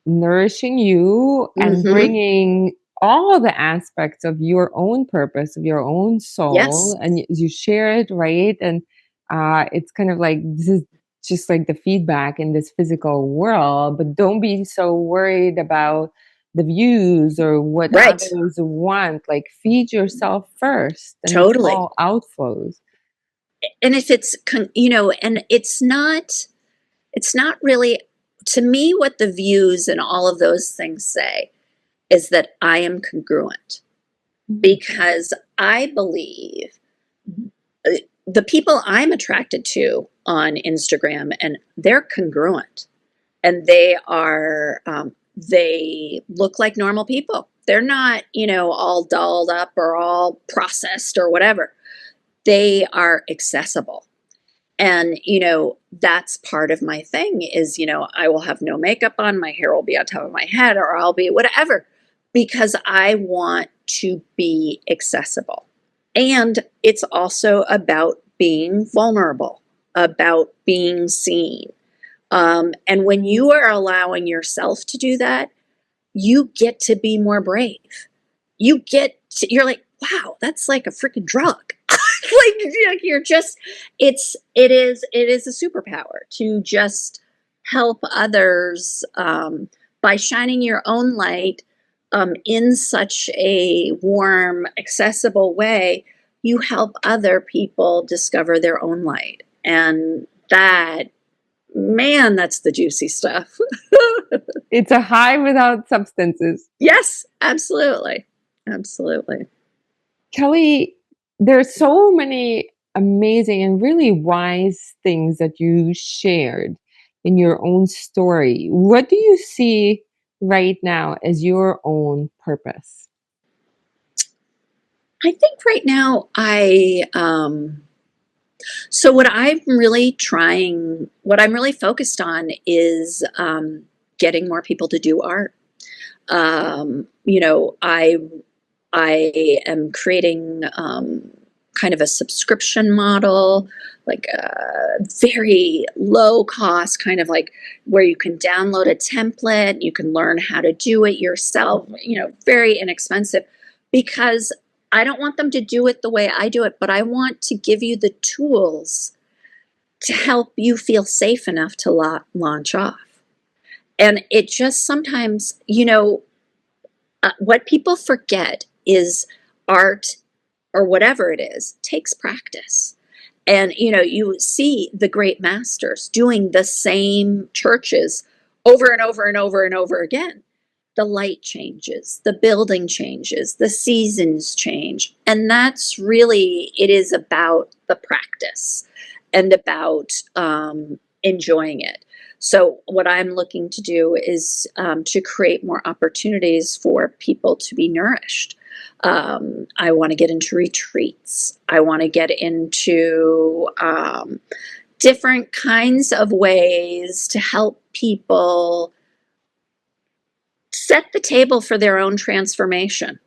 nourishing you and bringing all the aspects of your own purpose, of your own soul, yes. and you share it, right? And it's kind of like, this is just like the feedback in this physical world, but don't be so worried about the views or what others want. Like, feed yourself first, and totally. It all outflows. And if it's, and it's not really, to me, what the views and all of those things say is that I am congruent, because I believe the people I'm attracted to on Instagram, and they're congruent, and they look like normal people. They're not, all dolled up or all processed or whatever. They are accessible. And, that's part of my thing is, I will have no makeup on, my hair will be on top of my head, or I'll be whatever, because I want to be accessible. And it's also about being vulnerable, about being seen. And when you are allowing yourself to do that, you get to be more brave. You're like, wow, that's like a freaking drug. You're just, it is a superpower to just help others by shining your own light in such a warm, accessible way. You help other people discover their own light. And that, man, that's the juicy stuff. It's a high without substances. Yes, absolutely. Absolutely. Kelly, there's so many amazing and really wise things that you shared in your own story. What do you see right now as your own purpose? I think right now so what I'm really focused on is getting more people to do art. I am creating kind of a subscription model, like a very low cost, kind of like where you can download a template, you can learn how to do it yourself, very inexpensive, because I don't want them to do it the way I do it, but I want to give you the tools to help you feel safe enough to launch off. And it just sometimes, what people forget is art, or whatever it is, takes practice. And, you see the great masters doing the same churches over and over and over and over again. The light changes, the building changes, the seasons change. And that's really, it is about the practice. and about enjoying it. So what I'm looking to do is to create more opportunities for people to be nourished. I want to get into retreats. I want to get into different kinds of ways to help people set the table for their own transformation.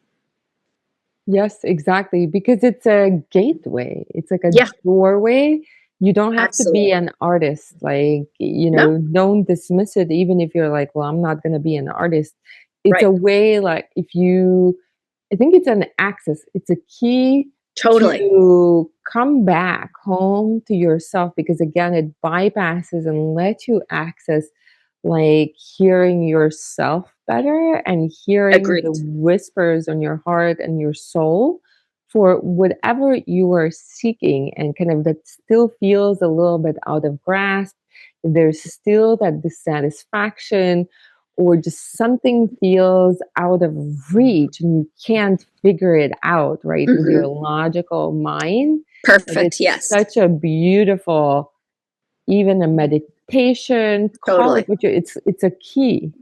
Yes, exactly. Because it's a gateway. It's like a Yeah, doorway. You don't have to be absolutely. an artist. Like, No, don't dismiss it, even if you're like, well, I'm not going to be an artist. It's a right. way, like, I think it's an access, it's a key Totally. to come back home to yourself, because again, it bypasses and lets you access like hearing yourself better and hearing the Agreed. whispers on your heart and your soul for whatever you are seeking, and kind of that still feels a little bit out of grasp. There's still that dissatisfaction, or just something feels out of reach and you can't figure it out, right, with your Mm-hmm. logical mind. Like, Perfect. it's Yes, such a beautiful, even a meditation, call it totally. what you, it's a key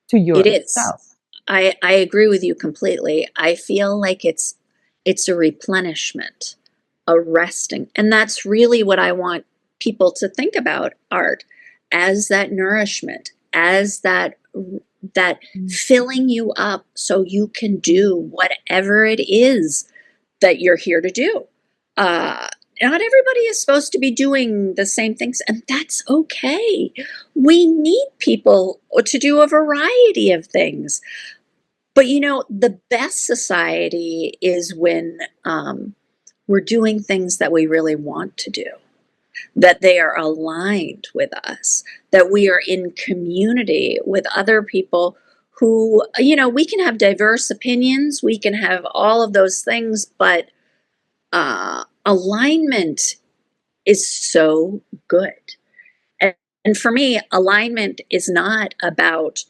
to It is. yourself. I agree with you completely. I feel like it's a replenishment, a resting. And that's really what I want people to think about art, as that nourishment, as that filling you up so you can do whatever it is that you're here to do. Uh, Not everybody is supposed to be doing the same things, and that's okay. We need people to do a variety of things. But the best society is when we're doing things that we really want to do, that they are aligned with us, that we are in community with other people who, we can have diverse opinions, we can have all of those things, but alignment is so good. And for me, alignment is not about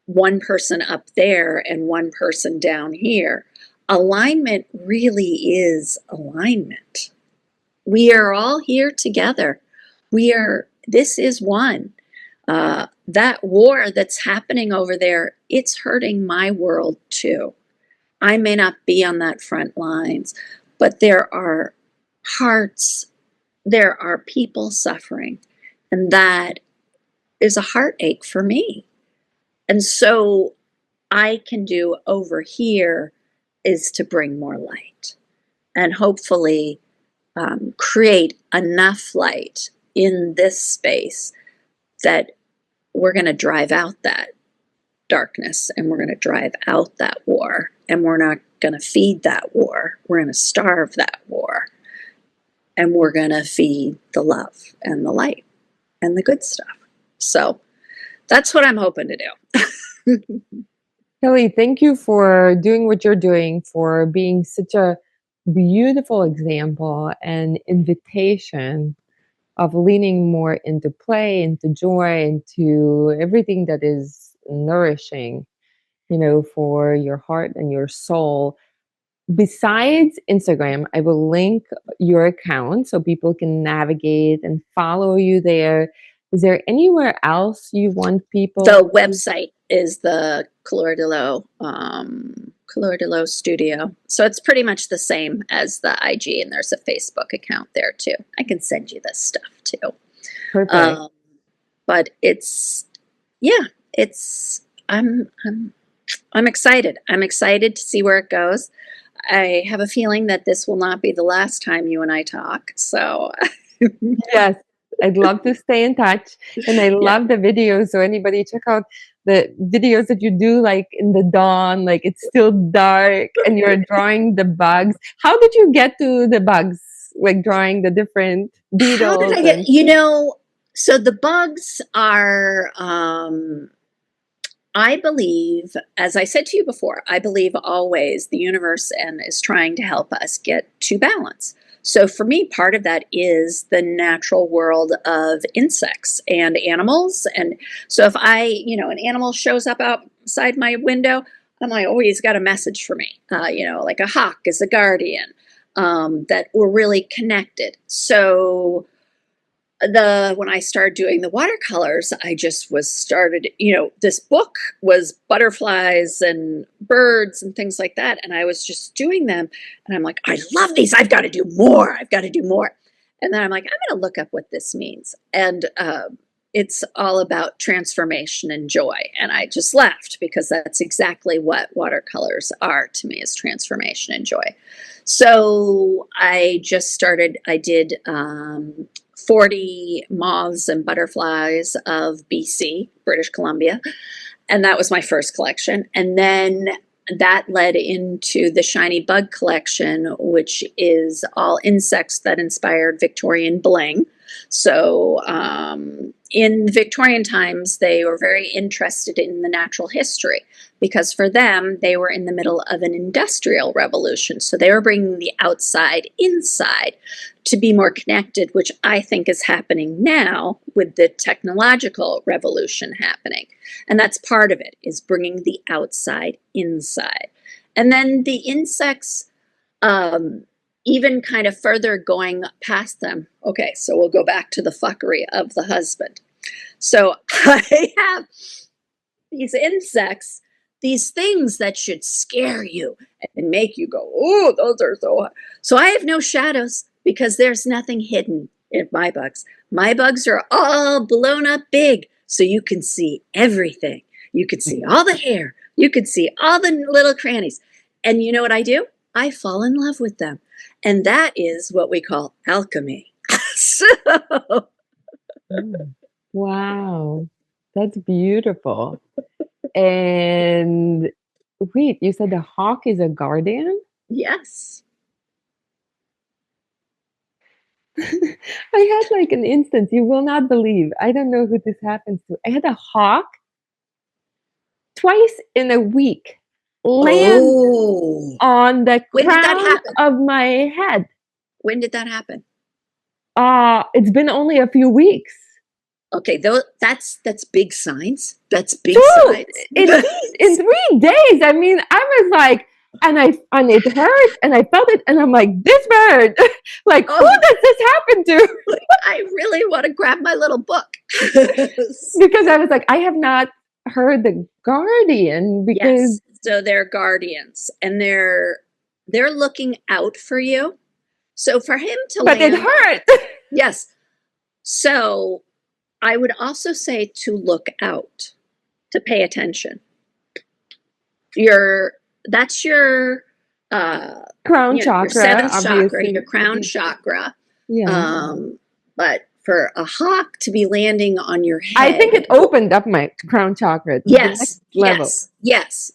one person up there and one person down here. Alignment really is alignment. We are all here together. This is one. That war that's happening over there, it's hurting my world too. I may not be on that front lines, but there are hearts, there are people suffering, and that is a heartache for me. And so I can do over here is to bring more light and hopefully create enough light in this space that we're going to drive out that darkness, and we're going to drive out that war, and we're not going to feed that war. We're going to starve that war, and we're going to feed the love and the light and the good stuff. So that's what I'm hoping to do. Kelly, thank you for doing what you're doing, for being such a beautiful example and invitation of leaning more into play, into joy, into everything that is nourishing, for your heart and your soul. Besides Instagram, I will link your account so people can navigate and follow you there. Is there anywhere else you want people? The website is the Couleur de L'eau Studio. So it's pretty much the same as the IG, and there's a Facebook account there too. I can send you this stuff too. Perfect. But I'm excited. I'm excited to see where it goes. I have a feeling that this will not be the last time you and I talk. So yes, I'd love to stay in touch. And I love the videos. So anybody check out the videos that you do, like in the dawn, like it's still dark and you're drawing the bugs. How did you get to the bugs? Like drawing the different beetles? How did I get, so the bugs are, I believe, as I said to you before, I believe always the universe is trying to help us get to balance. So for me, part of that is the natural world of insects and animals. And so if an animal shows up outside my window, I'm like, oh, he's got a message for me. Like a hawk is a guardian, that we're really connected. So when I started doing the watercolors, I just was started, this book was butterflies and birds and things like that. And I was just doing them. And I'm like, I love these. I've got to do more. I've got to do more. And then I'm like, I'm going to look up what this means. And it's all about transformation and joy. And I just laughed because that's exactly what watercolors are to me, is transformation and joy. So I did 40 moths and butterflies of BC, British Columbia. And that was my first collection. And then that led into the Shiny Bug collection, which is all insects that inspired Victorian bling. So in Victorian times, they were very interested in the natural history because for them, they were in the middle of an industrial revolution. So they were bringing the outside inside to be more connected, which I think is happening now with the technological revolution happening. And that's part of it, is bringing the outside inside. And then the insects, even kind of further going past them. Okay, so we'll go back to the fuckery of the husband. So I have these insects, these things that should scare you and make you go, oh, those are so hot. So I have no shadows because there's nothing hidden in my bugs. My bugs are all blown up big, so you can see everything. You can see all the hair. You can see all the little crannies. And you know what I do? I fall in love with them. And that is what we call alchemy. So. Wow, that's beautiful. And wait, you said the hawk is a guardian? Yes. I had like an instance, you will not believe. I don't know who this happens to. I had a hawk twice in a week land on the crown of my head. When did that happen? It's been only a few weeks. Okay, that's big signs. That's big signs. In 3 days. I mean, I was like, and it hurt, and I felt it, and I'm like, this bird, like, who does this happen to? I really want to grab my little book. Because I was like, I have not heard the guardian, because so they're guardians, and they're looking out for you. So for him to but it hurt. Yes. So I would also say to look out, to pay attention. That's your crown chakra, your seventh chakra, your crown chakra. Yeah. But for a hawk to be landing on your head, I think it opened up my crown chakra to the next level. Yes.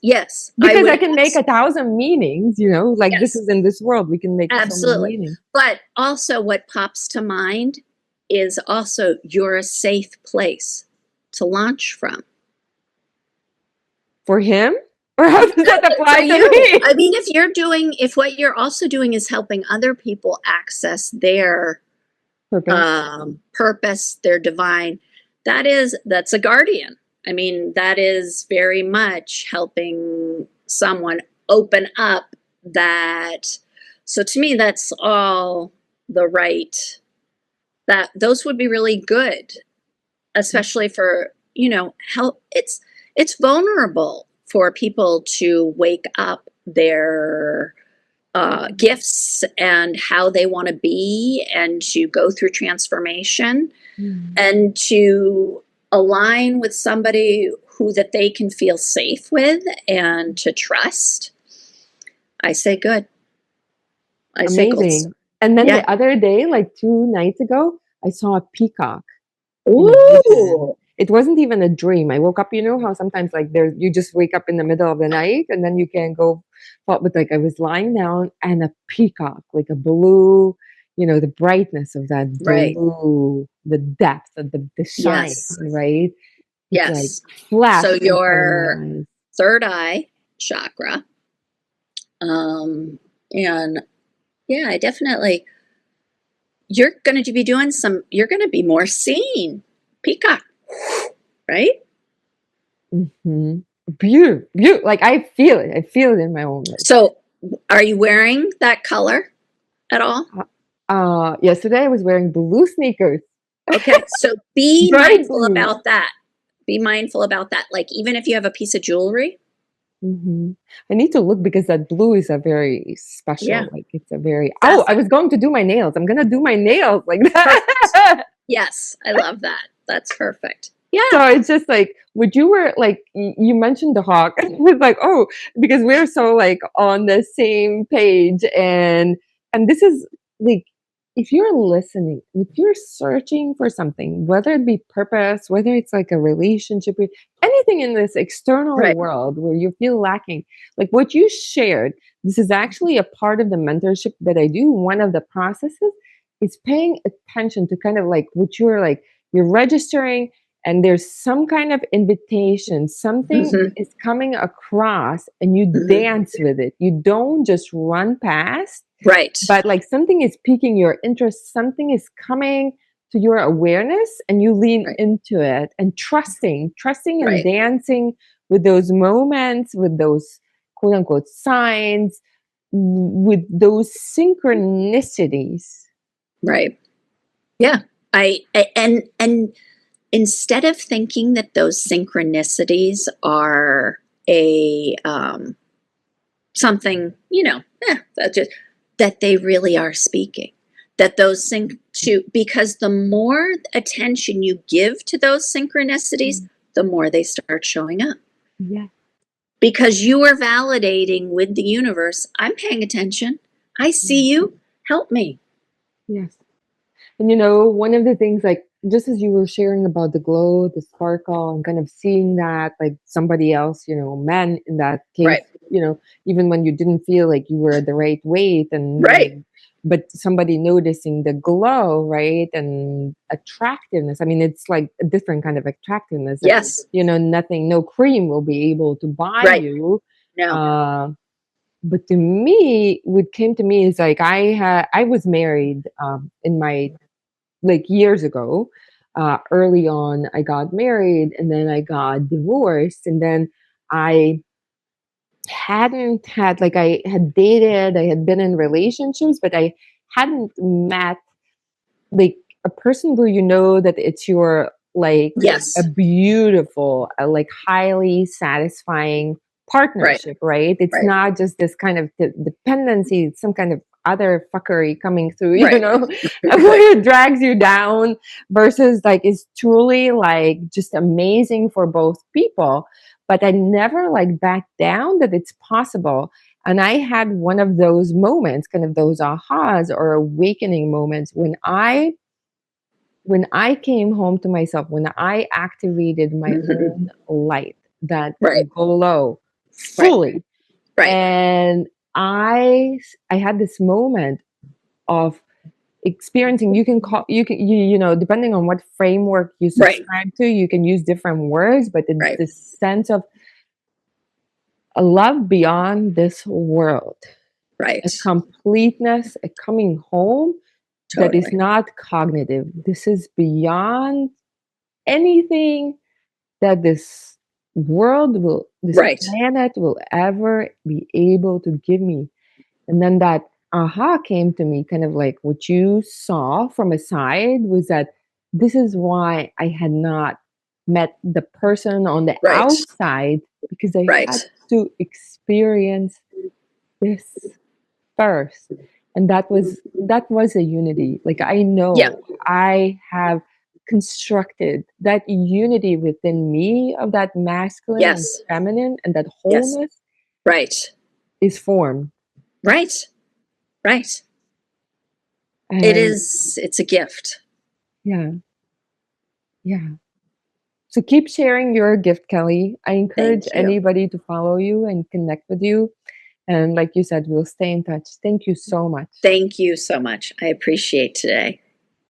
Because I can make 1,000 meanings, like this is in this world. We can make absolutely so many meanings. But also what pops to mind is also you're a safe place to launch from. For him? Or how does that apply to me? I mean, if what you're also doing is helping other people access their purpose, their divine, that's a guardian. I mean, that is very much helping someone open up that. So to me, that's all the right, that those would be really good, especially for, help. It's vulnerable for people to wake up their gifts and how they want to be, and to go through transformation, and to align with somebody that they can feel safe with and to trust. I say good. Amazing. And then the other day, like 2 nights ago, I saw a peacock. Ooh. It wasn't even a dream. I woke up, how sometimes like you just wake up in the middle of the night and then you can go, but like I was lying down and a peacock, like a blue, the brightness of that blue, the depth of the shine, right? It's like flash. So your third eye chakra, and I definitely, you're going to be more seen. Peacock. Right? Mm-hmm. Beautiful. Like I feel it. I feel it in my own life. So are you wearing that color at all? Yesterday I was wearing blue sneakers. Okay. So be Bright mindful blue. about that. Be mindful about that. Like, even if you have a piece of jewelry. Mm-hmm. I need to look because that blue is a very Yeah. special, like it's a very, oh, I Sapphire. was going to do my nails. I'm going to do my nails like Perfect. that. Yes. I love that. That's perfect. Yeah. So it's just like, would you were like, you mentioned the hawk. It's like, oh, because we're so like on the same page. And this is like, if you're listening, if you're searching for something, whether it be purpose, whether it's like a relationship, anything in this external Right. world where you feel lacking, like what you shared, this is actually a part of the mentorship that I do. One of the processes is paying attention to kind of like what you're like, you're registering and there's some kind of invitation, something Mm-hmm. is coming across and you Mm-hmm. dance with it. You don't just run past, Right. but like something is piquing your interest, something is coming to your awareness and you lean Right. into it and trusting and Right. dancing with those moments, with those quote unquote signs, with those synchronicities. Right. Yeah. And instead of thinking that those synchronicities are a something, that they really are speaking, that those because the more attention you give to those synchronicities, the more they start showing up. Yeah. Because you are validating with the universe, I'm paying attention. I see you. Help me. Yes. And one of the things, like just as you were sharing about the glow, the sparkle, and kind of seeing that, like somebody else, men in that case, Right. Even when you didn't feel like you were the right weight, and Right. but somebody noticing the glow, right, and attractiveness. I mean, it's like a different kind of attractiveness that Yes. nothing, no cream will be able to buy Right. you. No. But to me, what came to me is like I was married in my like years ago. Early on, I got married and then I got divorced. And then I hadn't had, like, I had dated, I had been in relationships, but I hadn't met like a person where that it's your like a Yes. beautiful, like highly satisfying Right. partnership, right? It's Right. not just this kind of dependency, it's some kind of other fuckery coming through, Right. where it drags you down versus like it's truly like just amazing for both people. But I never like backed down that it's possible. And I had one of those moments, kind of those ahas or awakening moments when I came home to myself, when I activated my Mm-hmm. own light, that Right. glow Right. fully. Right. And I had this moment of experiencing, you can call, depending on what framework you Right. subscribe to, you can use different words, but it's Right. this sense of a love beyond this world, Right. a completeness, a coming home that is Totally. not cognitive. This is beyond anything that this Right. planet will ever be able to give me. And then that aha came to me, kind of like what you saw from a side was that this is why I had not met the person on the Right. outside, because I Right. had to experience this first. And that was a unity. Like I Yeah. know I have constructed that unity within me of that masculine and Yes. feminine, and that Yes. wholeness Right. is formed. Right. Right. It And is. It's a gift. yeah, yeah. So keep sharing your gift, Kelly. I encourage Thank you. anybody to follow you and connect with you. And like you said, we'll stay in touch. Thank you so much. Thank you so much. I appreciate today.